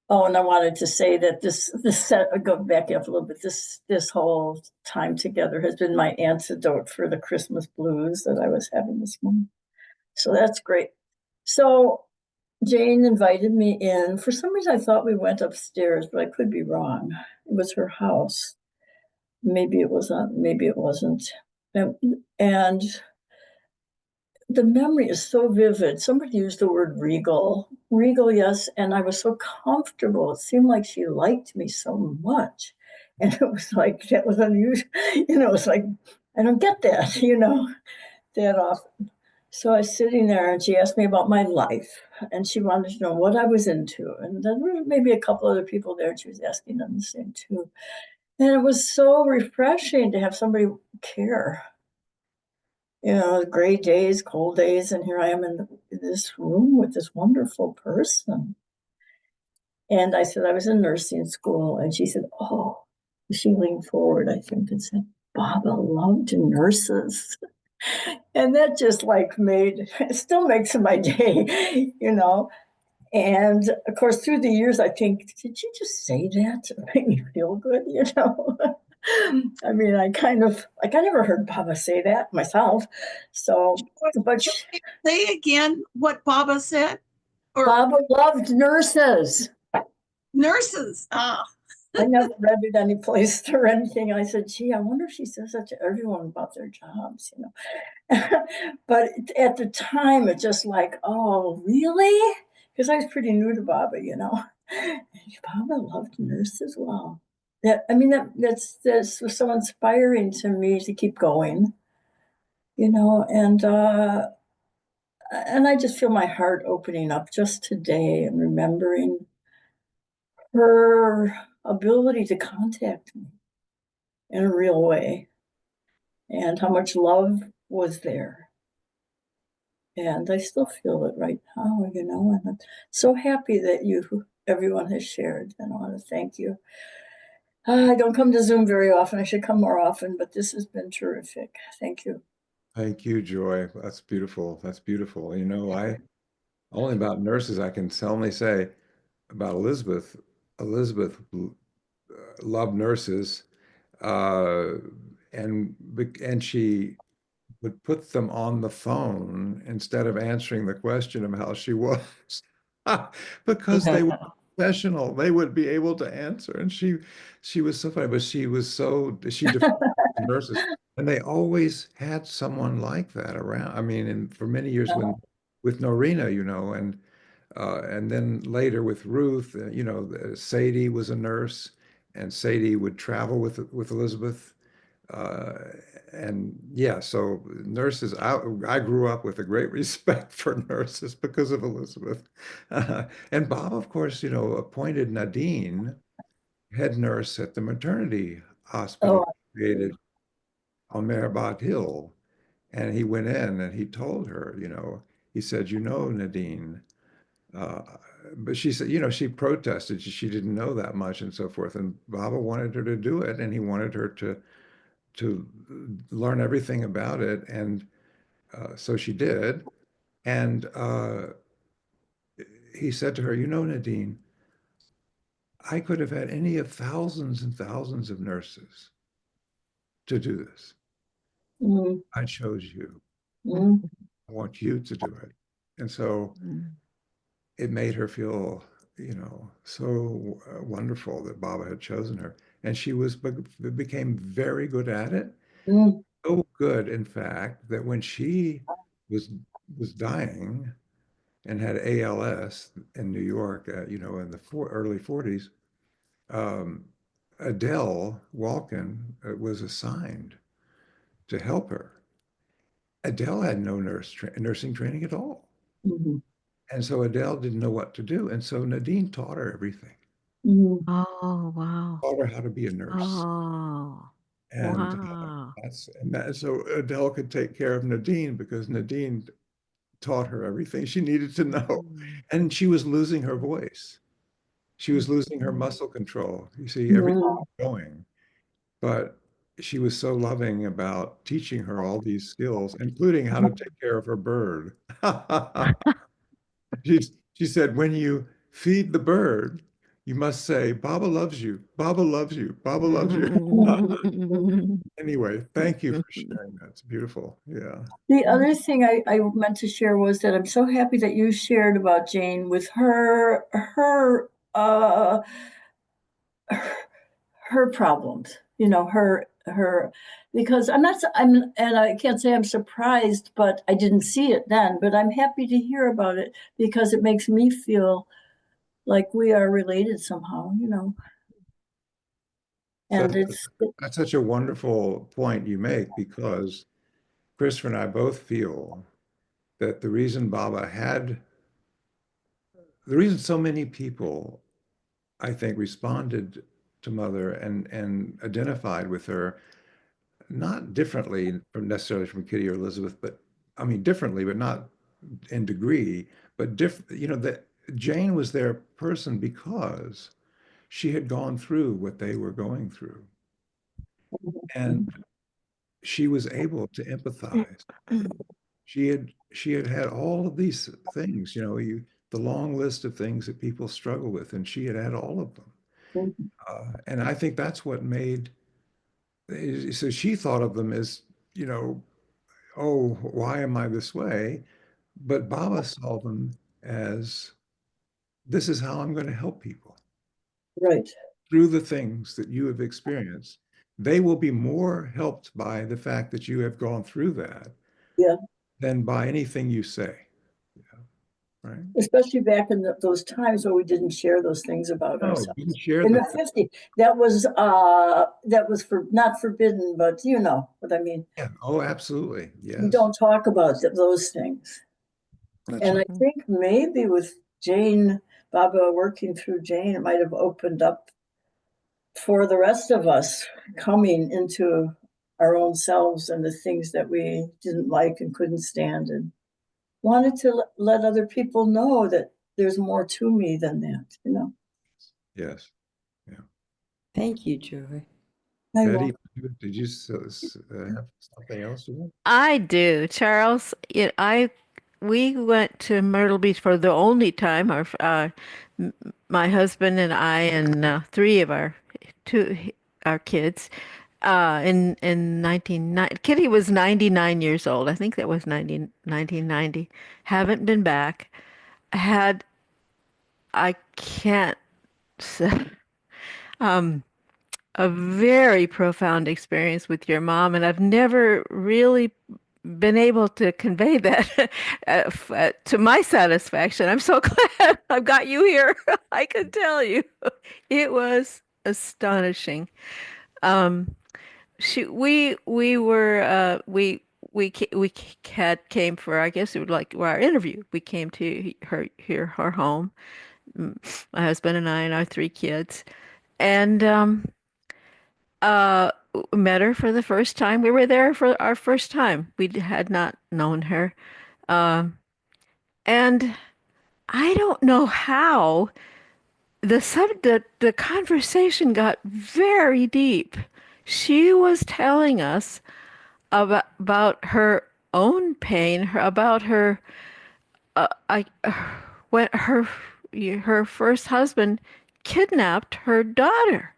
Oh, and I wanted to say that this set, go back up a little bit. This whole time together has been my antidote for the Christmas blues that I was having this morning. So that's great. So Jane invited me in. For some reason, I thought we went upstairs, but I could be wrong. It was her house. Maybe it wasn't. Maybe it wasn't. And the memory is so vivid. Somebody used the word regal. Regal, yes. And I was so comfortable. It seemed like she liked me so much. And it was like, that was unusual. It was like, I don't get that, that often. So I was sitting there and she asked me about my life and she wanted to know what I was into. And then there were maybe a couple other people there and she was asking them the same too. And it was so refreshing to have somebody care. Gray days, cold days, and here I am in this room with this wonderful person. And I said, I was in nursing school. And she said, oh, she leaned forward, I think, and said, Baba loved nurses. And that just it still makes my day, And of course, through the years, I think, did you just say that to make me feel good, I mean, I never heard Baba say that myself. So, but Say again what Baba said? Or Baba loved nurses. Nurses. I never read it any place or anything. I said, gee, I wonder if she says that to everyone about their jobs, But at the time, it's just like, oh, really? Because I was pretty new to Baba, Baba loved nurses. Wow. That's so inspiring to me to keep going, and I just feel my heart opening up just today and remembering her ability to contact me in a real way and how much love was there. And I still feel it right now, and I'm so happy that everyone has shared, and I want to thank you. I don't come to Zoom very often. I should come more often, but this has been terrific. Thank you. Thank you, Joy. That's beautiful. That's beautiful. I only about nurses I can only say about Elizabeth. Elizabeth loved nurses, uh, and she would put them on the phone instead of answering the question of how she was, because they were professional. They would be able to answer, and she was so funny. But she defined nurses, and they always had someone like that around. I mean, and for many years with Norina, and then later with Ruth, Sadie was a nurse, and Sadie would travel with Elizabeth. Uh, and yeah, so nurses, I grew up with a great respect for nurses because of Elizabeth. And Bob, of course, appointed Nadine head nurse at the maternity hospital created on Mehrabad Hill. And he went in and he told her, he said, Nadine, uh, but she said, she protested. She didn't know that much and so forth. And Baba wanted her to do it, and he wanted her to learn everything about it. And so she did. And he said to her, Nadine, I could have had any of thousands and thousands of nurses to do this. Mm. I chose you. Mm. I want you to do it. And so it made her feel, so wonderful that Baba had chosen her. And she became very good at it. Mm. So good, in fact, that when she was dying and had ALS in New York, in the early 40s, Adele Walken was assigned to help her. Adele had no nursing training at all. Mm-hmm. And so Adele didn't know what to do. And so Nadine taught her everything. Mm-hmm. Oh, wow. Taught her how to be a nurse. Oh, And wow. so Adele could take care of Nadine because Nadine taught her everything she needed to know. And she was losing her voice. She was losing her muscle control. You see, everything was going. But she was so loving about teaching her all these skills, including how to take care of her bird. She said, when you feed the bird, you must say, Baba loves you, Baba loves you, Baba loves you. Anyway, thank you for sharing that. It's beautiful. Yeah. The other thing I meant to share was that I'm so happy that you shared about Jane with her problems, her because and I can't say I'm surprised, but I didn't see it then, but I'm happy to hear about it because it makes me feel like we are related somehow, and That's such a wonderful point you make, because Christopher and I both feel that the reason so many people, I think, responded to Mother and identified with her, not differently from necessarily from Kitty or Elizabeth, but I mean differently, but not in degree, but that Jane was their person because she had gone through what they were going through. And she was able to empathize. She had all of these things, the long list of things that people struggle with, and she had all of them. And I think that's what made, so she thought of them as, oh, why am I this way? But Baba saw them as, this is how I'm going to help people. Right. Through the things that you have experienced. They will be more helped by the fact that you have gone through that, yeah, than by anything you say. Yeah. Right. Especially back in those times where we didn't share those things about ourselves. Didn't share in the 50s, that was not forbidden, but you know what I mean. Yeah. Oh, absolutely. Yes. You don't talk about those things. That's and right. I think maybe with Jane, Baba working through Jane, it might have opened up for the rest of us coming into our own selves and the things that we didn't like and couldn't stand, and wanted to let other people know that there's more to me than that. Yes. Yeah. Thank you, Joy. Betty, did you have something else? I do, Charles. We went to Myrtle Beach for the only time. My husband and I and our kids. In 1990, Kitty was 99 years old. I think that was 1990. Haven't been back. I can't say, a very profound experience with your mom, and I've never really been able to convey that to my satisfaction. I'm so glad I've got you here. I can tell you, it was astonishing. We came for, I guess it would like our interview. We came to her home, my husband and I and our three kids, and uh met her for the first time. We were there for our first time. We had not known her. And I don't know how the conversation got very deep. She was telling us about her own pain, about her I when her first husband kidnapped her daughter.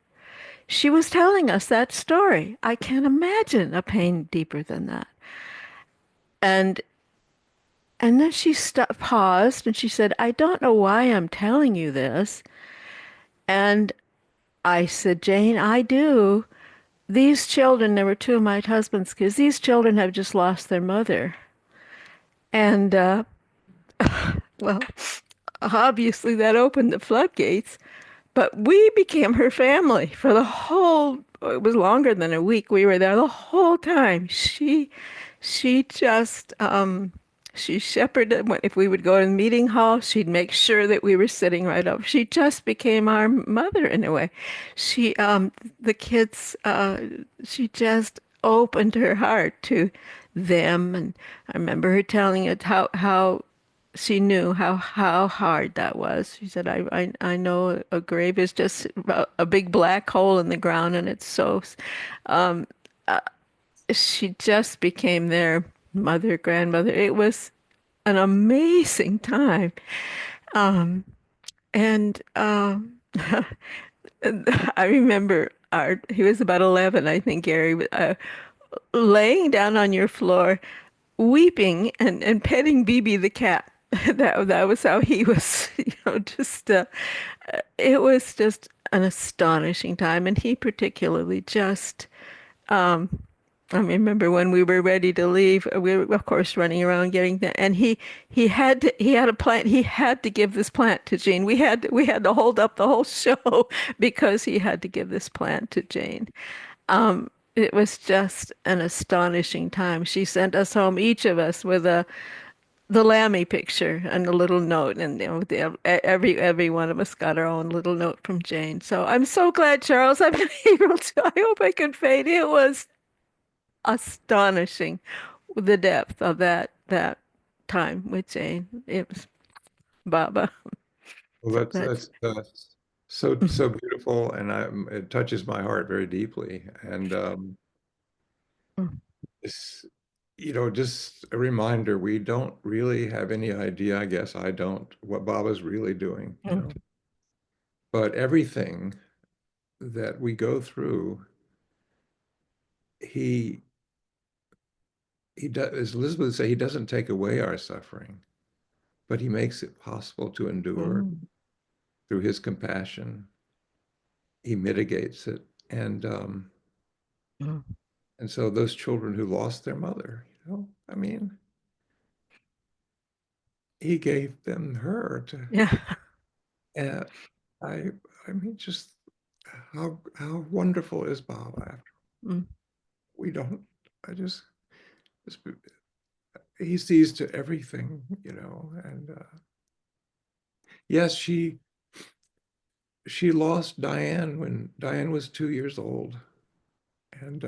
She was telling us that story. I can't imagine a pain deeper than that. And then she paused and she said, I don't know why I'm telling you this. And I said, Jane, I do. These children, there were two of my husband's kids, these children have just lost their mother. And, well, obviously that opened the floodgates. But we became her family for it was longer than a week. We were there the whole time. She just, she shepherded, if we would go to the meeting hall, she'd make sure that we were sitting right up. She just became our mother in a way. The kids, she just opened her heart to them. And I remember her telling us how she knew how hard that was. She said, I know a grave is just a big black hole in the ground, and it's so, um, uh, she just became their mother, grandmother. It was an amazing time. Um, and I remember he was about 11, I think, Gary, laying down on your floor, weeping and petting BB the cat. That was how he was, just it was just an astonishing time, and he particularly just I remember when we were ready to leave, we were, of course, running around getting that, and he had a plant. He had to give this plant to Jane. We had to hold up the whole show because he had to give this plant to Jane. It was just an astonishing time. She sent us home, each of us, with the Lammy picture and a little note, and every one of us got our own little note from Jane. So I'm so glad, Charles, I've been able to. I hope I conveyed it was astonishing, the depth of that time with Jane. It was Baba. Well, So that's so beautiful, and it touches my heart very deeply. And it's, just a reminder, we don't really have any idea, I guess I don't, what Baba's really doing. But everything that we go through, he does, as Elizabeth would say, he doesn't take away our suffering, but he makes it possible to endure through his compassion. He mitigates it. And so those children who lost their mother, I mean, he gave them her to, yeah. and I, I mean, just how wonderful is Bob after Mm. we don't, I just he sees to everything, and yes, she lost Diane when Diane was 2 years old, and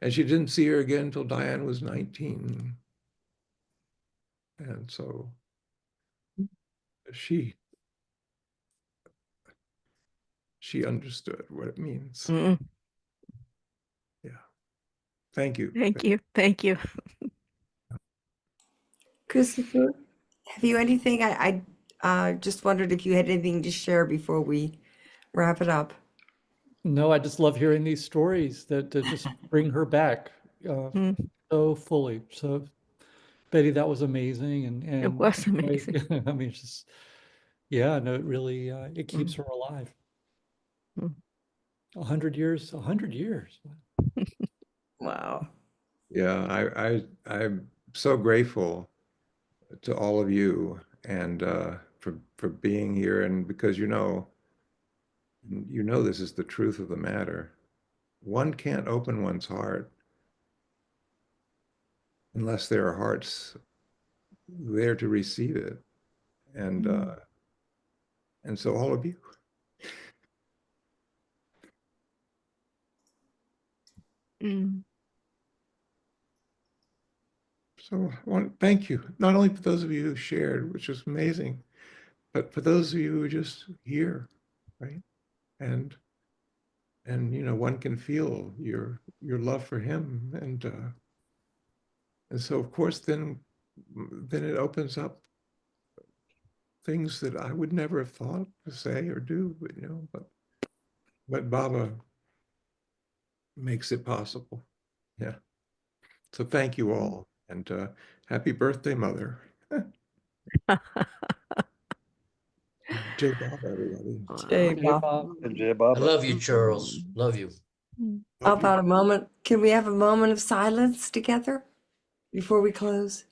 she didn't see her again until Diane was 19, and so she understood what it means. Mm. Yeah. Thank you. Thank you. Thank you. Christopher, have you anything? I just wondered if you had anything to share before we wrap it up. No, I just love hearing these stories that just bring her back Mm. so fully. So, Betty, that was amazing, and It was amazing. I mean, it's just, yeah, no, it really it keeps her alive. Mm. 100 years, 100 years. Wow. Yeah, I'm so grateful to all of you, and for being here, and because this is the truth of the matter. One can't open one's heart unless there are hearts there to receive it. And so all of you. Mm. So I want to thank you, not only for those of you who shared, which was amazing, but for those of you who are just here, right? And one can feel your love for him, and so of course then it opens up things that I would never have thought to say or do, but Baba makes it possible. Yeah. So thank you all, and happy birthday, Mother. Jai Baba, everybody. Jay, Wow. Hey, Bob. Bob. And Jay I Baba. love you, Charles. Mm. Love you. Mm. How Love you. about a moment? Can we have a moment of silence together before we close?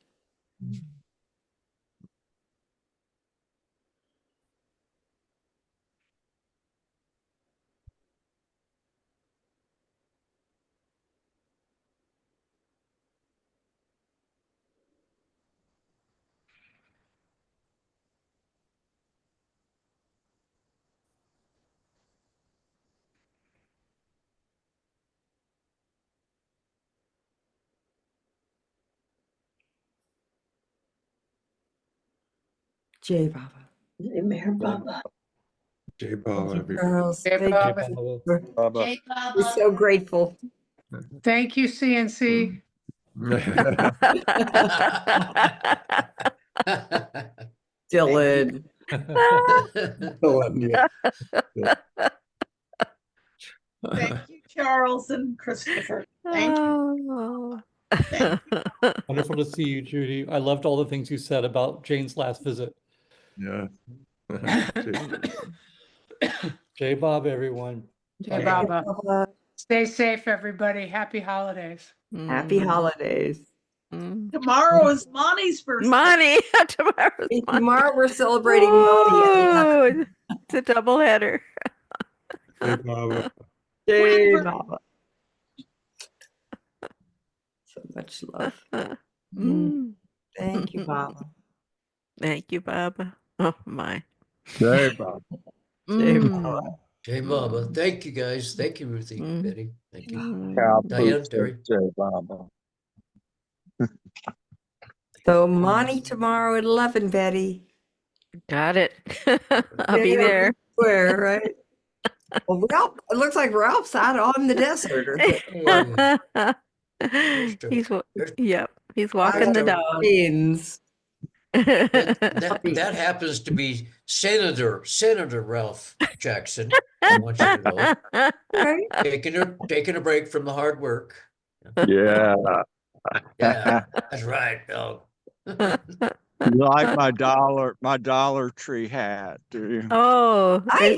Jay Baba. Mayor Baba. Jay Baba, Thank you, everybody. Charles. Jay Thank Jay Baba. Baba. Baba. We're so grateful. Thank you, CNC. Dylan. Thank you, Charles and Christopher. Thank you. Oh. Thank Wonderful to see you, Judy. I loved all the things you said about Jane's last visit. Yeah. Jay Bob, everyone. Jay Bye-bye. Baba. Baba. Stay safe, everybody. Happy holidays. Happy Mm. holidays. Mm. Tomorrow is Monty's birthday. Money. Tomorrow's And Monday. tomorrow we're celebrating Monty at 11. Ooh, it's a double header. Jay Baba. Jay Twin Baba. So much love. Mm. Thank you, Baba. Thank you, Baba. Oh my. Jay Baba. Jay Mm. Baba. Jay Baba. Thank you guys. Thank you, Ruthie, Mm. Betty. Thank you. Mm. Diane, Terry. Jay Baba. So Monty tomorrow at 11, Betty. Got it. I'll be Yeah, there. Square, right? Well, Ralph, it looks like Ralph's out on the desert. Or He's There's- yep. He's walking the dog. Haynes. That happens to be Senator Ralph Jackson. I want you to know. Right? Taking a break from the hard work. Yeah. Yeah, that's right, dog. You like my Dollar Tree hat, do you? Oh, Nice.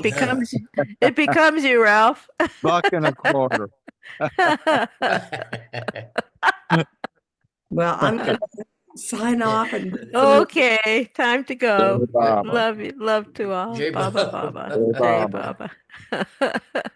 it becomes you, Ralph. $1.25. Well, I'm going to sign off and Okay, time to go. Jay Baba. Love you. Love to all. Jay Baba Baba. Baba. Jay Jay Baba. Baba.